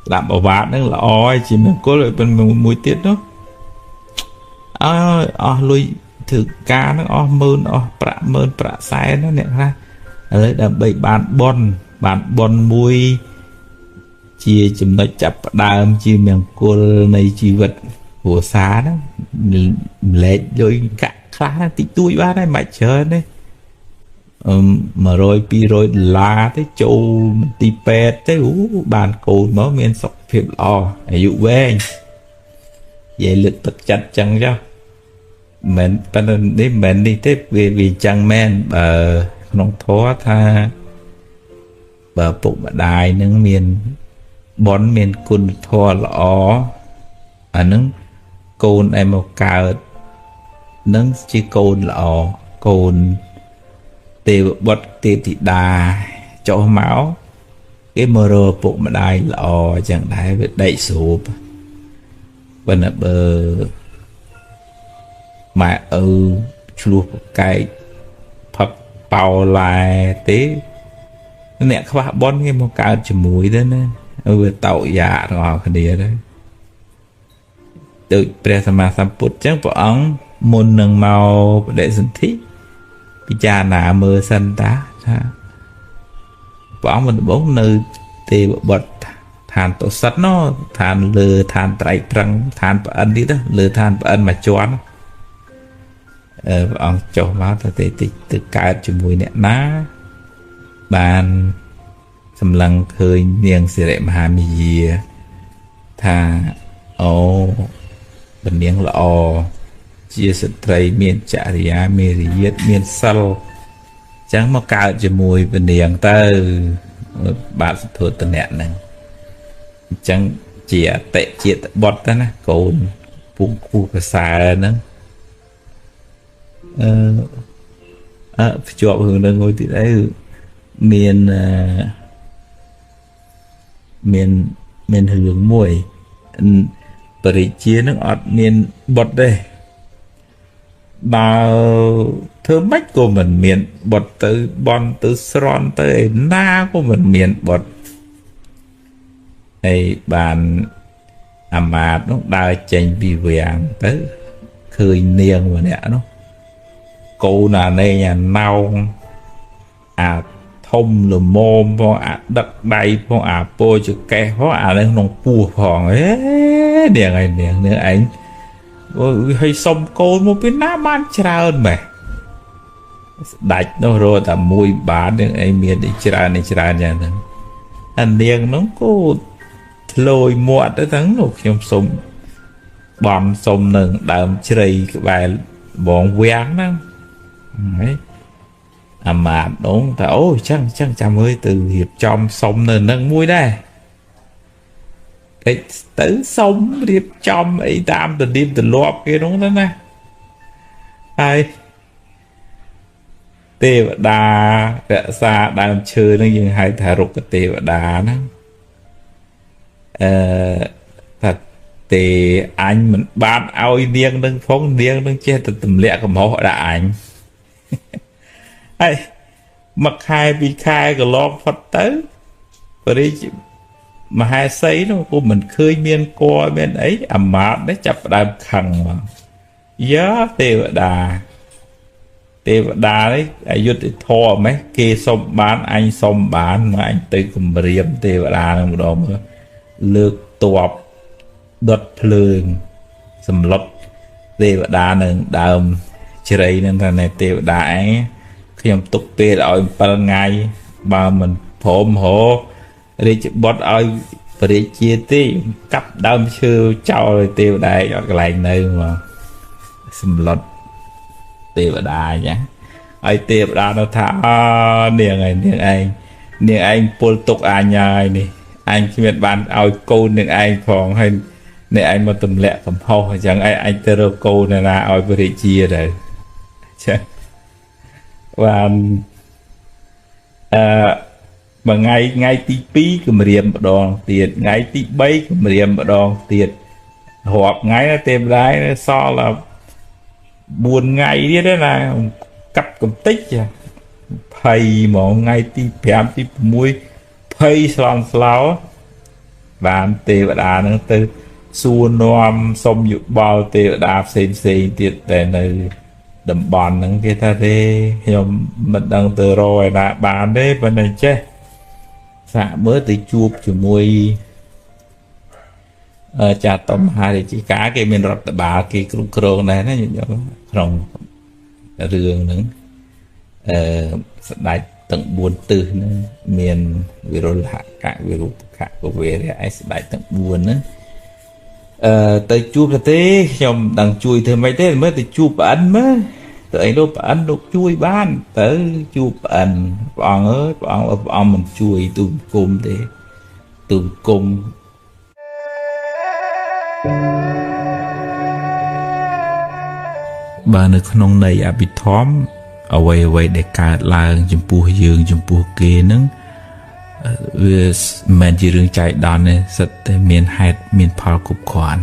[SPEAKER 1] làm bảo vát nâng là oi chỉ mèng côn lại bên mũi tiết đó lui thử cá nó mơn bạ sai nó nè ra lấy đầm bầy bàn bon mui chia chùm nó chập đàm chia miệng cô này chi vật của xá đó lệ rồi cả khá tí tui ba này mày chơi đấy mà rồi pi rồi lá tới châu tí pet tới bàn cồn máu men sọc phim lò dụ về vậy lực thực chặt chẳng cho mình đi tiếp vì chẳng men bờ nông thố tha bờ bụng bà đài nâng miền bón miền côn thua lõ nâng côn em một cào nâng chỉ côn lõ côn tê bọt tê thị đà cho máu cái mơ rô bụng bà đài lõ chẳng đáy với đẩy sụp bên ở bờ mà chua cái phật bào lại tế nè các bạn bón cái một cái chùm mũi đó nè vừa tàu dạ rồi cái đĩa đấy từ presama samput chắc bọn ông môn nâng màu để dân thích bị cha nà mơ xanh tá bọn ông mình bốn nơi thì bật than tổ sắt nó than lừa than trái trăng than bà ân đi đó lừa than bà ân mà choán ông cho máu thì từ cái chùm mũi nè ná bàn xâm lăng khơi niềng sẽ đẹp hà mì gì thà bình niềng lọ chia sẻ tray miền chả rìa miền riết miền sal chẳng mà cao cho mùi bên điền tơ bạn thuộc tên nẹn này chẳng chỉ tệ chia bọt đó nè cồn bụng cu cái xà nữa chọn hướng là ngồi thì đấy miền miền hướng mùi bởi chia nước ọt miền bọt đây mà thơm mách của mình miền bọt từ bon từ sron tới na của mình miền bọt này bàn mà nó đai chanh bị vàng tới khơi niềng và nè nó cô là này nhà nâu thông là mồm phong đất đầy phong po cho cái hóa lên nông pua phong ấy điền này anh hay xong cô một bên nam ăn trơn mày đạch nó rồi ta mùi bán được anh miền đi trà nhà nó anh điền nó cô lôi muộn tới thắng một trong sông bom sông nừng đầm chơi cái bài bọn quen đó đấy mà đúng ta ôi chắc chăm ơi từ hiệp trong sông nừng nâng mũi đây cái tử sông hiệp trong ấy tam từ đêm từ lọp kia đúng đó nè ai tê và đà vẽ xa đang chơi nó nhưng hai thả rục cái tê và đà nó thật thì anh mình bán ao điên đang phóng điên đang che từ tầm lẹ của họ đã ảnh ai mặc hai bị khai cái lo phát tới và đi mà hai xây nó của mình khơi miên coi bên ấy mà đấy chập đàm khẳng mà giá tê và đà đấy ai dứt thò mấy kia xong bán anh xong bán mà anh tới cùng riêng tê và đà một đó mà lược tọp đột phường sầm lấp tê và đà nâng đàm chơi nên thằng này tê và đà ấy khi em tục tê ở ban ngày mà mình phồm hổ đi bớt ơi và đi chia tí cặp đâm sư cho rồi tiêu đại cho cái lạnh nơi mà xâm lật tiêu đà nhá ai tiêu đà nó thả niềng anh pol tục anh nhai nè anh chỉ biết bán ao cô niềng anh phòng hay nè anh mà tầm lẹ tầm hậu chẳng anh tơ cô này là ao về chia rồi chứ và mà ngay tí pi cầm riềm đòn tiền ngay tí bay cầm riềm đòn tiền họp ngay là tem lái so là buồn ngày đi đấy là cặp cầm tích à thầy mà ngay tí phèm tí muối thầy sòng sáo và tê và đà nó từ xua noam xong dụ bao tê và đà xem tiền tệ này đầm bòn nâng kia ta đi nhưng mình đang từ rồi là bàn đấy bên này chứ dạ mới tới chuột cho môi trà tôm hai thì chỉ cá cái mình rập bà cái cồn này nó như rồng rường nữa đại tận buồn từ miền vì rồi là cả vì rồi cả của về thì ai đại tận buồn nữa tới chuột là thế trong đằng chui thì mấy thế mới tới chuột ăn mới tới đâu ăn được chui ban tới chuột ăn bọn ơi bọn mình chui tụm cùng thế tụm cùng bà nơi con này à bị thóm ở quay để cả là chấm pua dương chấm pua kia nứng mình chỉ riêng chạy đòn này rất miền hạt miền phao cục khoản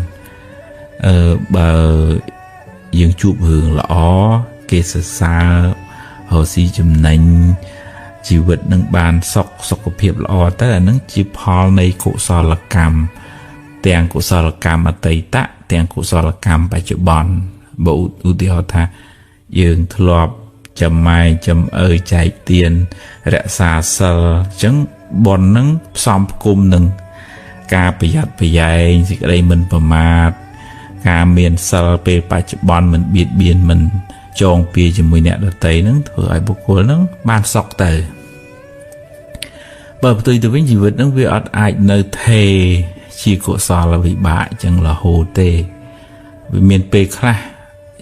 [SPEAKER 1] bà dương chụp hưởng lõ kê xa hồ si chùm nành chỉ vật nâng bàn sọc của phiệp lõ tức là nâng chỉ phao này cụ so là cầm tiền cụ so là cầm mà tây tạ tiền cụ so là cầm bài chữ bòn bộ ưu tiên họ tha dương thọp chấm mai chấm ơi chạy tiền rẽ xa sơ chứng bòn nâng xóm cung nâng ca bị dạy thì đây mình vào mà ca miền sơ bê bài chữ bòn mình biệt biên mình chọn bia cho mùi nẹ đợt tây nâng thử ai bố cố nâng ban sọc tờ bởi tôi với gì vật nâng vì ọt ai nơi thề chỉ cổ so là bị bại chẳng là hồ tê vì miền bê khá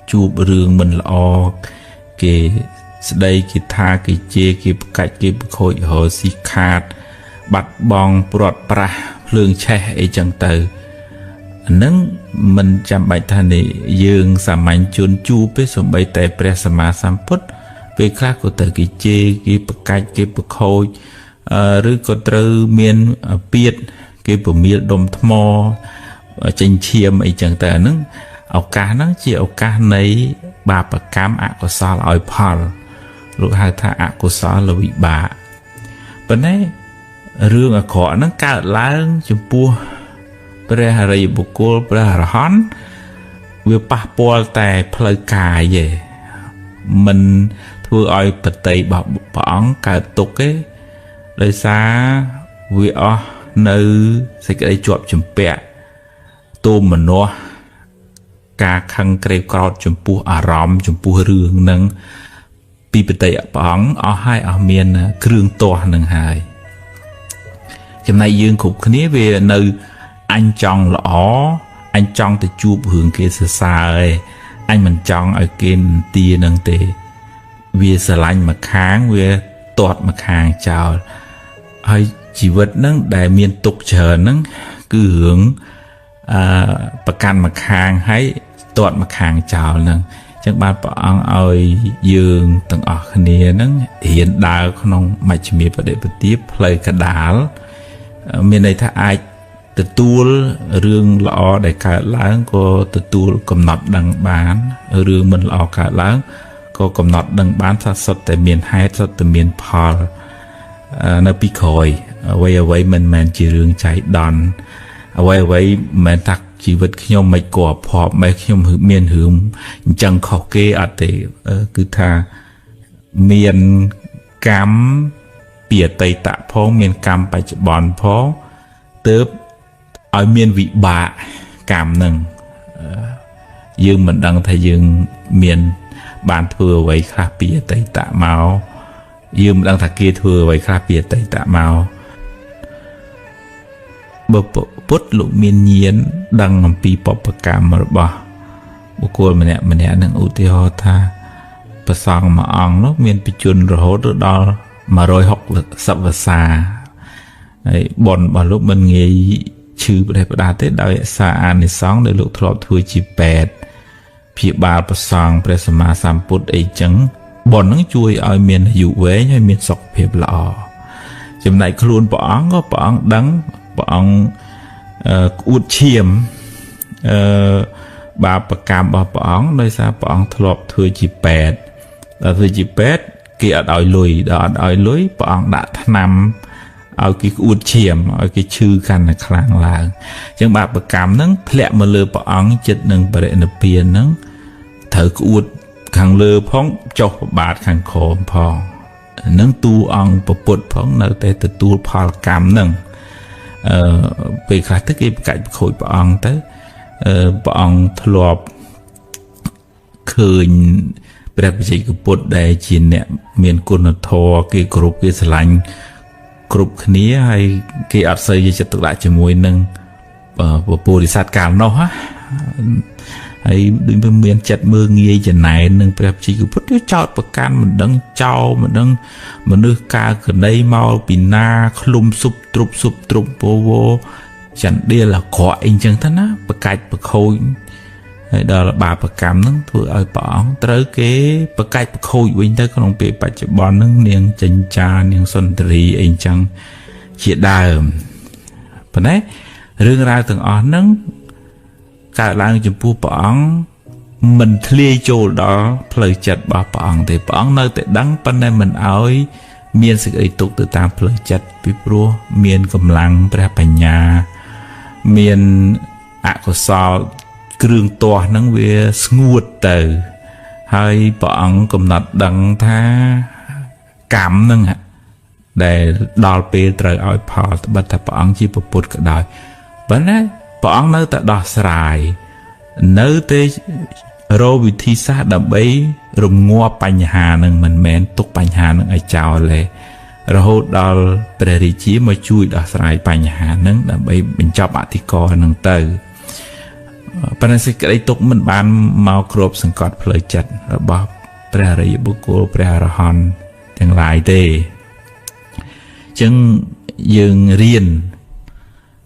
[SPEAKER 1] chụp rường mình là o kì
[SPEAKER 2] ស្ដីគេថាគេជេរគេប្រកាច់គេប្រខូចរហស៊ីខាតបាត់បង់ព្រាត់ប្រាសភ្លើងឆេះអីចឹងទៅហ្នឹងមិនចាំបាច់ថានេះយើងសាមញ្ញជនជួបទេសូម្បីតែព្រះសម្មាសម្ពុទ្ធពេលខ្លះក៏ទៅគេជេរគេប្រកាច់គេប្រខូចឬក៏ត្រូវមានពាក្យគេប្រមៀលដុំថ្មចេញឈាមអីចឹងទៅហ្នឹងឱកាសហ្នឹងជាឱកាសនៃបាបកម្មអកុសលឲ្យផលលោកហៅថាអកុសលវិបាកប៉ុន្តែរឿងអាក្រក់ហ្នឹងកើតឡើងចំពោះព្រះអរិយបុគ្គលព្រះអរហន្តវាប៉ះពាល់តែផ្លូវកាយទេមិនធ្វើឲ្យបតីរបស់ព្រះអង្គកើតទុក្ខទេដោយសារវាអស់នៅសេចក្តីជាប់ជំពាក់ទោមនោះការខឹងក្រេវក្រោធចំពោះអារម្មណ៍ចំពោះរឿងហ្នឹងពីបតីព្រះអង្គអស់ហើយអស់មានគ្រឿងទាស់នឹងហើយចំណែកយើងគ្រប់គ្នាវានៅអញចង់ល្អអញចង់ទៅជួបរឿងគេសរសើរឯងអញមិនចង់ឲ្យគេនទានឹងទេវាស្រឡាញ់មកខាងវាទាត់មកខាងចោលហើយជីវិតហ្នឹងដែលមានទុកច្រើនហ្នឹងគឺរឿងប្រកាន់មកខាងហើយទាត់មកខាងចោលហ្នឹងអញ្ចឹងបានព្រះអង្គឲ្យយើងទាំងអស់គ្នាហ្នឹងរៀនដើរក្នុងមជ្ឈិមាបដិបទាផ្លូវកដាលមានន័យថាអាចទទួលរឿងល្អដែលកើតឡើងក៏ទទួលកំណត់ដឹងបានរឿងមិនល្អកើតឡើងក៏កំណត់ដឹងបានថាសុទ្ធតែមានហេតុសុទ្ធតែមានផលនៅពីក្រោយអ្វីមិនមែនជារឿងចៃដន្យអ្វីមិនមែនថាជីវិតខ្ញុំមិនគួរភ័ព្វមិនខ្ញុំមានរឿងអញ្ចឹងខុសគេអត់ទេគឺថាមានកម្មពីអតីតផងមានកម្មបច្ចុប្បន្នផងទើបឲ្យមានវិបាកកម្មនឹងយើងមិនដឹងថាយើងមានបានធ្វើអ្វីខ្លះពីអតីតមកយើងមិនដឹងថាគេធ្វើអ្វីខ្លះពីអតីតមកបើពុទ្ធលោកមានញាណដឹងអំពីបព្វកម្មរបស់បុគ្គលម្នាក់នឹងឧទាហរណ៍ថាព្រះសង្ឃមួយអង្គនោះមានបច្ចុប្បន្នរហូតដល់160វស្សាហើយបុណ្យរបស់លោកមិនងាយឈឺប្រទេសផ្ដាទេដោយសារអានិសង្ឃដែលលោកធ្លាប់ធ្វើជាពេទ្យព្យាបាលព្រះសង្ឃព្រះសម្មាសម្ពុទ្ធអីចឹងបុណ្យហ្នឹងជួយឲ្យមានអាយុវែងហើយមានសុខភាពល្អចំណែកខ្លួនព្រះអង្គក៏ព្រះអង្គដឹងព្រះអង្គក្អួតឈាមបាបកម្មរបស់ព្រះអង្គដោយសារព្រះអង្គធ្លាប់ធ្វើជាពេទ្យដល់ធ្វើជាពេទ្យគេអត់ឲ្យលុយដល់អត់ឲ្យលុយព្រះអង្គដាក់ថ្នាំឲ្យគេក្អួតឈាមឲ្យគេឈឺកាន់តែខ្លាំងឡើងអញ្ចឹងបាបកម្មហ្នឹងធ្លាក់មកលើព្រះអង្គចិត្តនឹងបរិនិព្វានហ្នឹងត្រូវក្អួតខាងលើផងចុះប្របាទខាងក្រោមផងនឹងតួអង្គពុទ្ធផងនៅតែទទួលផលកម្មហ្នឹងពេលខ្លះទៅគេប្រកាច់ប្រខូចព្រះអង្គទៅព្រះអង្គធ្លាប់ឃើញព្រះបច្ចេកពុទ្ធដែលជាអ្នកមានគុណធម៌គេគោរពគេស្រឡាញ់គ្រប់គ្នាហើយគេអត់សូវយកចិត្តទុកដាក់ជាមួយនឹងពុទ្ធិស័តកាលនោះហើយដូចមានចិត្តមើងងាយចំណែននឹងព្រះបច្ចេកពុទ្ធវាចោតប្រកាន់មិនដឹងចោលមិនដឹងមនុស្សកើកណីមកពីណាឃ្លុំស៊ុបទ្រុបពវចន្ទៀលអាក្រក់អីចឹងទៅណាប្រកាច់ប្រខូចហើយដល់បាបកម្មហ្នឹងធ្វើឲ្យព្រះអង្គត្រូវគេប្រកាច់ប្រខូចវិញទៅក្នុងពេលបច្ចុប្បន្នហ្នឹងនាងចិញ្ចានាងសុន្ទរីអីចឹងជាដើមប៉ុន្តែរឿងរ៉ាវទាំងអស់ហ្នឹងកើតឡើងចំពោះព្រះអង្គមិនធ្លាយចូលដល់ផ្លូវចិត្តរបស់ព្រះអង្គទេព្រះអង្គនៅតែដឹងប៉ុន្តែមិនឲ្យមានសេចក្តីទុកទៅតាមផ្លូវចិត្តពីព្រោះមានកម្លាំងព្រះបញ្ញាមានអកុសលគ្រឿងទាស់ហ្នឹងវាស្ងួតទៅហើយព្រះអង្គកំណត់ដឹងថាកម្មហ្នឹងដែលដល់ពេលត្រូវឲ្យផលត្បិតថាព្រះអង្គជាពុទ្ធក៏ដោយប៉ុន្តែព្រះអង្គនៅតែដោះស្រាយនៅតែរកវិធីសាស្ត្រដើម្បីរងាប់បញ្ហានឹងមិនមែនទុកបញ្ហានឹងឲ្យចោលទេរហូតដល់ព្រះរាជាមកជួយដោះស្រាយបញ្ហានឹងដើម្បីបញ្ចប់អធិការនឹងទៅប៉ុន្តែសេចក្តីទុកមិនបានមកគ្របសង្កត់ផ្លូវចិត្តរបស់ ព្រះរិយបុគ្គលព្រះអរហន្តទាំងឡាយទេចឹងយើងរៀន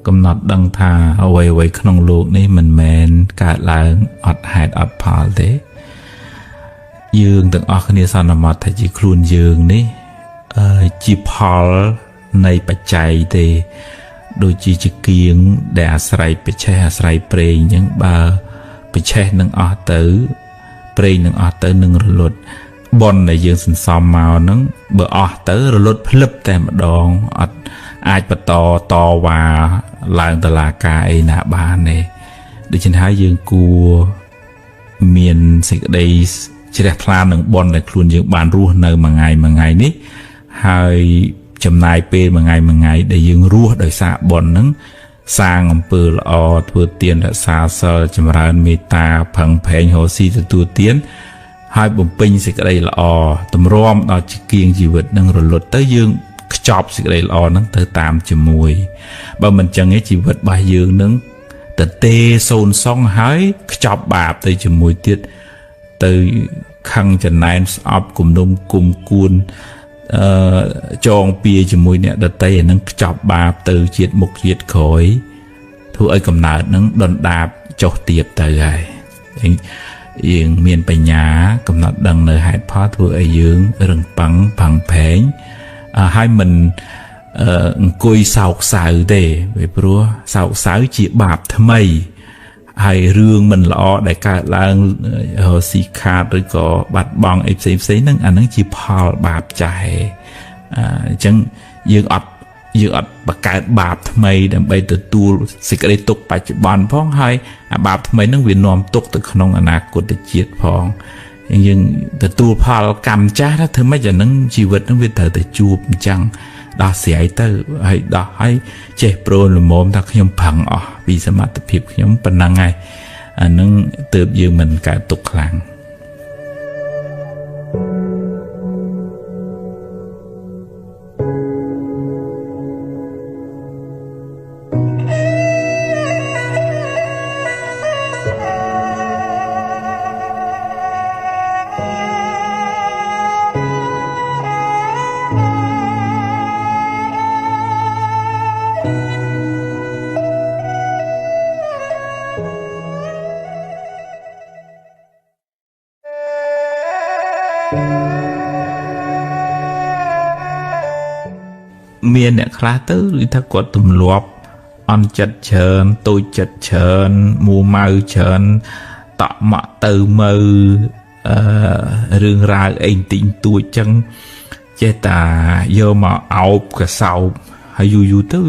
[SPEAKER 2] កំណត់ដឹងថាអ្វីៗក្នុងលោកនេះមិនមែនកើតឡើងអត់ហេតុអត់ផលទេយើងទាំងអស់គ្នាសន្មតថាជាខ្លួនយើងនេះជាផលនៃបច្ច័យទេដូចជាគៀងដែលអាស្រ័យបច្ឆេះអាស្រ័យប្រេងអញ្ចឹងបើបច្ឆេះនឹងអស់ទៅប្រេងនឹងអស់ទៅនឹងរលត់បនដែលយើងសន្សំមកហ្នឹងបើអស់ទៅរលត់ភ្លឹបតែម្ដងអត់អាចបន្តតវ៉ាឡើងតុលាការអីណាបានទេដូច្នេះហើយយើងគួរមានសេចក្តីជ្រះថ្លានឹងបនដែលខ្លួនយើងបានរស់នៅមួយថ្ងៃនេះហើយចំណាយពេលមួយថ្ងៃដែលយើងរស់ដោយសារបនហ្នឹងសាងអំពើល្អធ្វើទានរក្សាសិលចម្រើនមេត្តាផឹងផែងរកស៊ីទទួលទានហើយបំពេញសេចក្តីល្អតម្រាំដល់ជាគៀងជីវិតនឹងរលត់ទៅយើងខ្ចប់សេចក្តីល្អហ្នឹងទៅតាមជាមួយបើមិនចឹងទេជីវិតរបស់យើងនឹងទៅទេសូនសងហើយខ្ចប់បាបទៅជាមួយទៀតទៅខឹងចំណែនស្អប់គំនុំគុំគួនចងពៀជាមួយអ្នកដតីអានឹងខ្ចប់បាបទៅជាតិមុខជាតិក្រោយធ្វើឲ្យកំណើតនឹងដុនដាបចុះទៀបទៅហើយយើងមានបញ្ញាកំណត់ដឹងនៅហេតុផលធ្វើឲ្យយើងរឹងប៉ឹងផឹងផែងហើយមិនអង្គុយសោកសៅទេពីព្រោះសោកសៅជាបាបថ្មីហើយរឿងមិនល្អដែលកើតឡើងស៊ីខាតឬក៏បាត់បង់អីផ្សេងហ្នឹងអាហ្នឹងជាផលបាបចាស់អញ្ចឹងយើងអត់បង្កើតបាបថ្មីដើម្បីទទួលសេចក្តីទុក្ខបច្ចុប្បន្នផងហើយអាបាបថ្មីហ្នឹងវានាំទុក្ខទៅក្នុងអនាគតជាតិផងយើងទទួលផលកម្មចាស់ធ្វើម៉េចអាហ្នឹងជីវិតហ្នឹងវាត្រូវតែជួបអញ្ចឹងដោះស្រាយទៅហើយដោះហើយចេះប្រូនល្មមថាខ្ញុំប្រឹងអស់ពីសមត្ថភាពខ្ញុំប៉ុណ្ណឹងហើយអានឹងទើបយើងមិនកើតទុកខ្លាំងមានអ្នកខ្លះទៅឬថាគាត់ទម្លាប់អន់ចិត្តច្រើនតូចចិត្តច្រើនមួម៉ៅច្រើនតក់មកទៅមើលរឿងរ៉ាវអីបន្តិចតួចចឹងចេះតែយកមកអោបកសោបហើយយូរទៅ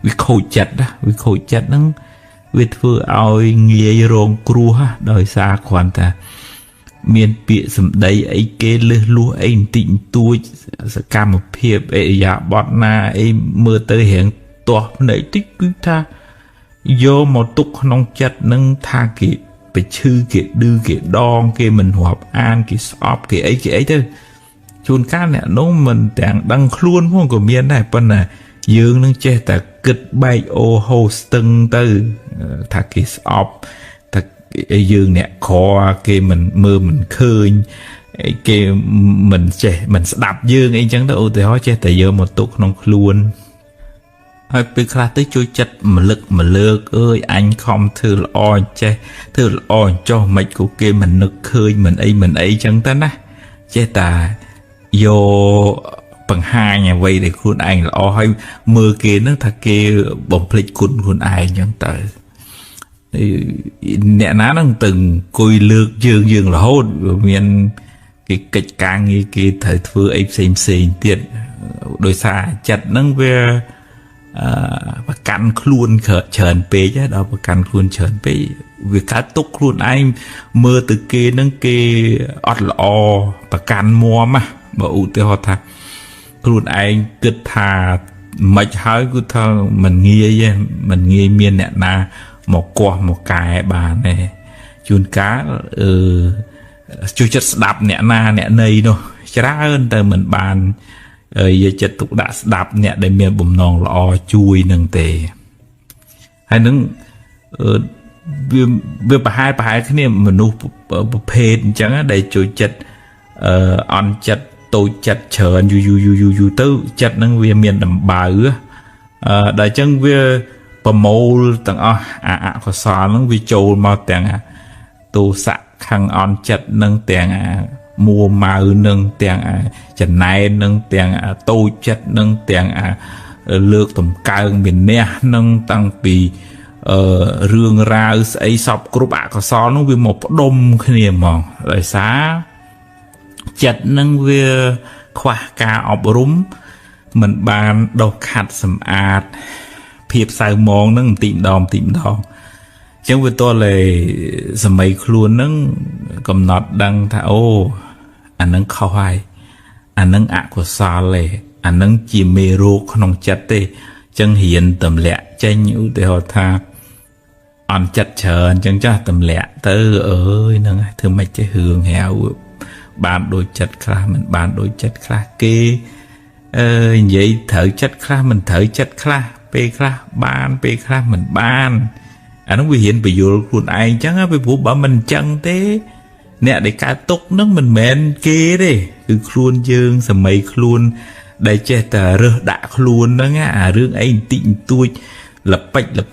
[SPEAKER 2] វាខូចចិត្តណាវាខូចចិត្តហ្នឹងវាធ្វើឲ្យងាយរងគ្រោះដោយសារគ្រាន់តែមានពាក្យសម្ដីអីគេលឺលួសអីបន្តិចបន្តួចសកម្មភាពអិយាបថណាអីមើលទៅរៀងទាស់ភ្នែកតិចគឺថាយកមកទុកក្នុងចិត្តនឹងថាគេប្រឈឺគេឌឺគេដងគេមិនរាប់អានគេស្អប់គេអីទៅជួនកាលអ្នកនោះមិនទាំងដឹងខ្លួនផងក៏មានដែរប៉ុន្តែយើងនឹងចេះតែគិតបែកអូហូស្ទឹងទៅថាគេស្អប់យើងអ្នកក្រគេមិនមើលមិនឃើញគេមិនចេះមិនស្ដាប់យើងអីចឹងទៅឧទាហរណ៍ចេះតែយកមកទុកក្នុងខ្លួនហើយពេលខ្លះទៅជួយចិត្តមលឹកម្លើកអើយអញខំធ្វើល្អចេះធ្វើល្អចុះមិនក៏គេមិននឹកឃើញមិនអីចឹងទៅណាចេះតែយកបង្ហាញអ្វីដែលខ្លួនឯងល្អហើយមើលគេនឹងថាគេបំភ្លេចគុណខ្លួនឯងចឹងទៅអ្នកណានឹងទៅអង្គុយលើកយើងរហូតមានគេកិច្ចការងារគេត្រូវធ្វើអីផ្សេងទៀតដោយសារចិត្តហ្នឹងវាប្រកាន់ខ្លួនច្រើនពេកដល់ប្រកាន់ខ្លួនច្រើនពេកវាកើតទុកខ្លួនឯងមើលទៅគេហ្នឹងគេអត់ល្អប្រកាន់មាំបើឧទាហរណ៍ថាខ្លួនឯងគិតថាមិនហើយគឺថាមិនងាយមានអ្នកណាមកកោះមកកែបានទេជួនកាលជួយចិត្តស្ដាប់អ្នកណាអ្នកណីនោះច្រើនតែមិនបានយកចិត្តទុកដាក់ស្ដាប់អ្នកដែលមានបំណងល្អជួយនឹងទេហើយនឹងវាប្រហែលគ្នាមនុស្សប្រភេទអញ្ចឹងដែលជួយចិត្ត on chặt tôi chặt chờn yu tư chặt năng về miền đầm bà đại chân về bầm mồ tầng có sao năng về châu mà tầng tu sạ khang on chặt năng tầng mua màu nâng tầng chặt này nâng tầng tôi chặt nâng tầng lược tầm cao miền nè nâng tăng vì rương ra ấy sọc cướp có sao nó về một đom cái niềm mong rồi xá chặt nâng về khoa ca ọp rúm mình bàn đầu khát sầm ạt phiệp sai mong nâng tìm đòn chẳng với tôi là sầm mấy luôn nâng cầm nọt đăng thà ô anh nâng khâu hai anh nâng của sao lệ anh nâng chỉ mê rô không chặt tê chân hiện tầm lẹ tranh nhũ để họ tha on chặt chờ chân cho tầm lẹ tớ ơi nâng thưa mày cái hương heo bàn đôi chặt khá mình bàn đôi chặt khá kê vậy thở chặt khá mình thở chặt khá bê khá mình ban nó quy hiện bị dụ luôn ai chẳng á bị vụ bảo mình chẳng thế nè để cả túc nước mình mến kê đi cứ luôn dương sầm mấy luôn để che tờ rơ đã luôn đó nghe rương ấy tịnh tôi lập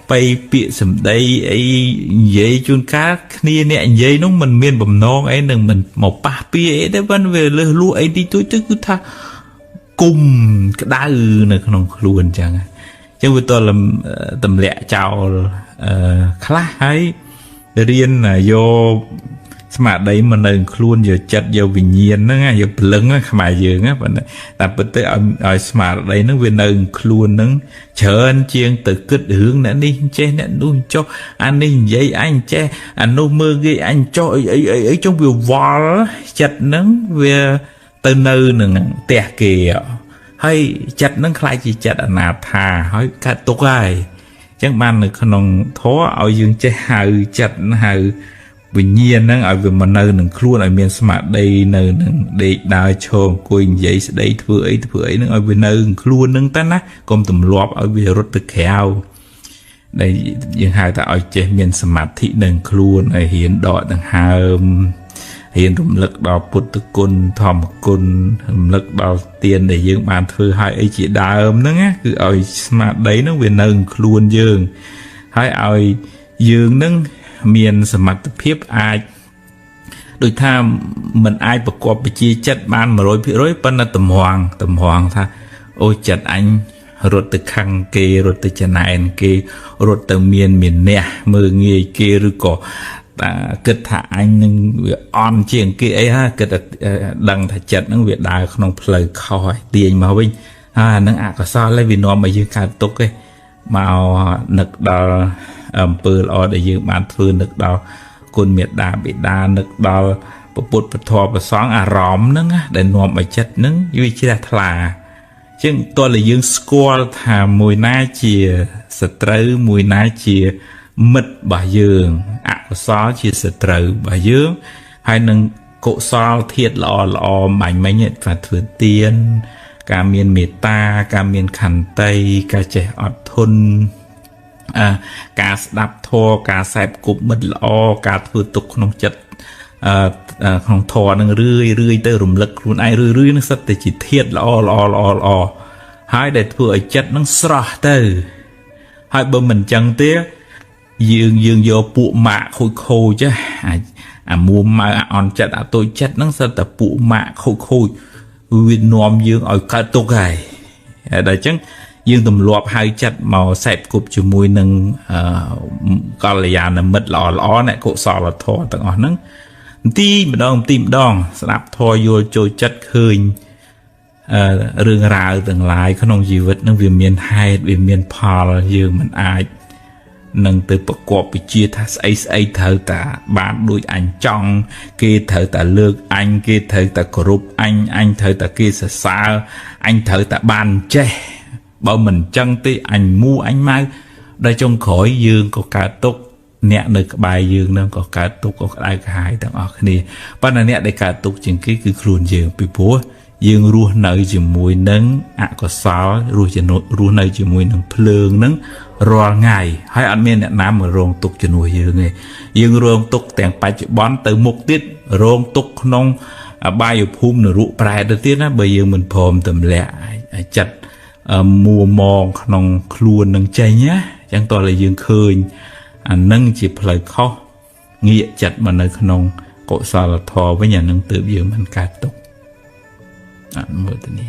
[SPEAKER 2] bay bịa sầm đây ấy vậy chun cá nia nè vậy nó mình miên bầm non ấy đừng mình một ba bia ấy đấy vẫn về lơ lúa ấy đi tôi tức cứ tha cùng cái đá này không luôn chẳng chứ với tôi làm tầm lẹ chào khá hay riêng là do mà đấy mà nâng luôn giờ chặt giờ bình nhiên nó nghe giờ lưng á mà giờ á bạn tập tới ở mà đấy nó về nâng luôn nó chờ anh chiên từ kết hướng đã đi che nè nuôi cho anh đi vậy anh che anh nuôi mưa ghi anh cho ấy trong việc vò chặt nó về từ nơi nè tè kìa hay chặt nó khai chỉ chặt ở nào thà hỏi cả tốt ai chẳng ban được không thố ở dương che hào chặt hào bình nhiên nó ở về mà nơi nâng luôn ở miền smart đây nơi nâng để đào cho cô vậy sẽ đây vừa ấy nó ở về nơi luôn nâng ta nát còn tầm lọp ở về rất là khéo đây dương hai ta ở trên miền smart thị nâng luôn ở hiện đỏ đằng hai hiện rung lực đào bút côn thòm côn lực đào tiền để dương bàn thư hai ấy chỉ đào nó á cứ ở smart đấy nó về nâng luôn dương hai ở dương nâng miềnสมรรถเพียบอาจโดยถ้ามันอาจประกอบไปจีจัดบ้านมา100%ปนตมหวงท่าโอ้จัดอันรถตึกคังเกรถตึกจนายเกรถตึกเมียนเนี่ยมือเงี้ยเกหรือก่อเกิดถ่าอันนึงออนเชียงเกไอ้ฮะเกิดดังถ่าจัดนั่งเวียดได้ขนมเพลย์คอยเตียงมาวิ่งนั่งก็ซ้อนเลยวินอมมายืนการตกเลยมาหนึกดาวปืนอได้ยืมบ้านฟื้นนึกดาวคุณเมียดาบิดานึกดาวปปุตปทอปสองอารมณ์นึงได้นวมไปจัดนึงวิจิตรทลาซึ่งตัวเลยยืมสกอลทำมวยน้าเชียสตรีมวยน้าเชียมิดบ่ายยืงก็ซ้อเชียสตรีบ่ายยืงให้นึงโกซ้อเทียดละอมันไม่เนี่ยฝันฝืนเตียนการเมียนเมตตาการเมียนขันไตการใจอดทนการดับทอการแสบกุบมัดละการฝืนตกขนมจัดของทอนั่งเรื่อยเตอรุมเล็กรุนไอเรื่อยนั่งสัตย์จิตเทียดละให้ได้เพื่อจัดนั่งสระเตอให้บ่มันจังเตี้ยยืงโยปุมะโคจ้ะมัวมาอ่อนจัดตัวจัดนั่งสัตย์ปุมะโควินนอมยืงเอาการตกไก่แต่จังยืงตำรวจให้จัดมาแสบกุบจมูกหนึ่งก็เลยยานมัดหล่อเนี่ยกุศลทอต่างอ่อนนั้นตีมดองสลับทอโยโจจัดคืนเรื่องราวต่างหลายขนมชีวิตนั่งเวียนเมียนไฮเวียนเมียนพอลยืงมันอายนั่งตัวประกอบไปเชียร์ทัศไอเธอแต่บ้านด้วยอันจองเกเธอแต่เลือกอันเกเธอแต่กรุบอันเธอแต่เกษสาอันเธอแต่บ้านเจ้บ่mình chân tí anh mua anh mai đây trong khỏi dương có cả tốt nè nơi bài dương nên có cả tốt có ai cả hai thằng ở này ban này nè đây cả tốt chừng cái cứ khuôn dương bị búa dương ruột nơi chỉ mùi nắng có sáu ruột nơi chỉ mùi nắng phượng nắng rò ngày hai anh men nè nam mà rong tục cho nuôi dương này dương rong tục tiền bài bón từ một tiết rong tục nông បាយភូមិនរុប្រែទៅទៀតណាបើយើងមិនព្រមទម្លាក់ចាត់មួមងក្នុងខ្លួននឹងចេញណាចឹងតើយើងឃើញអានឹងជាផ្លូវខុសងាកចិត្តមកនៅក្នុងកុសលធម៌វិញអានឹងទើបយើងមិនកើតទុកអនុមោទនា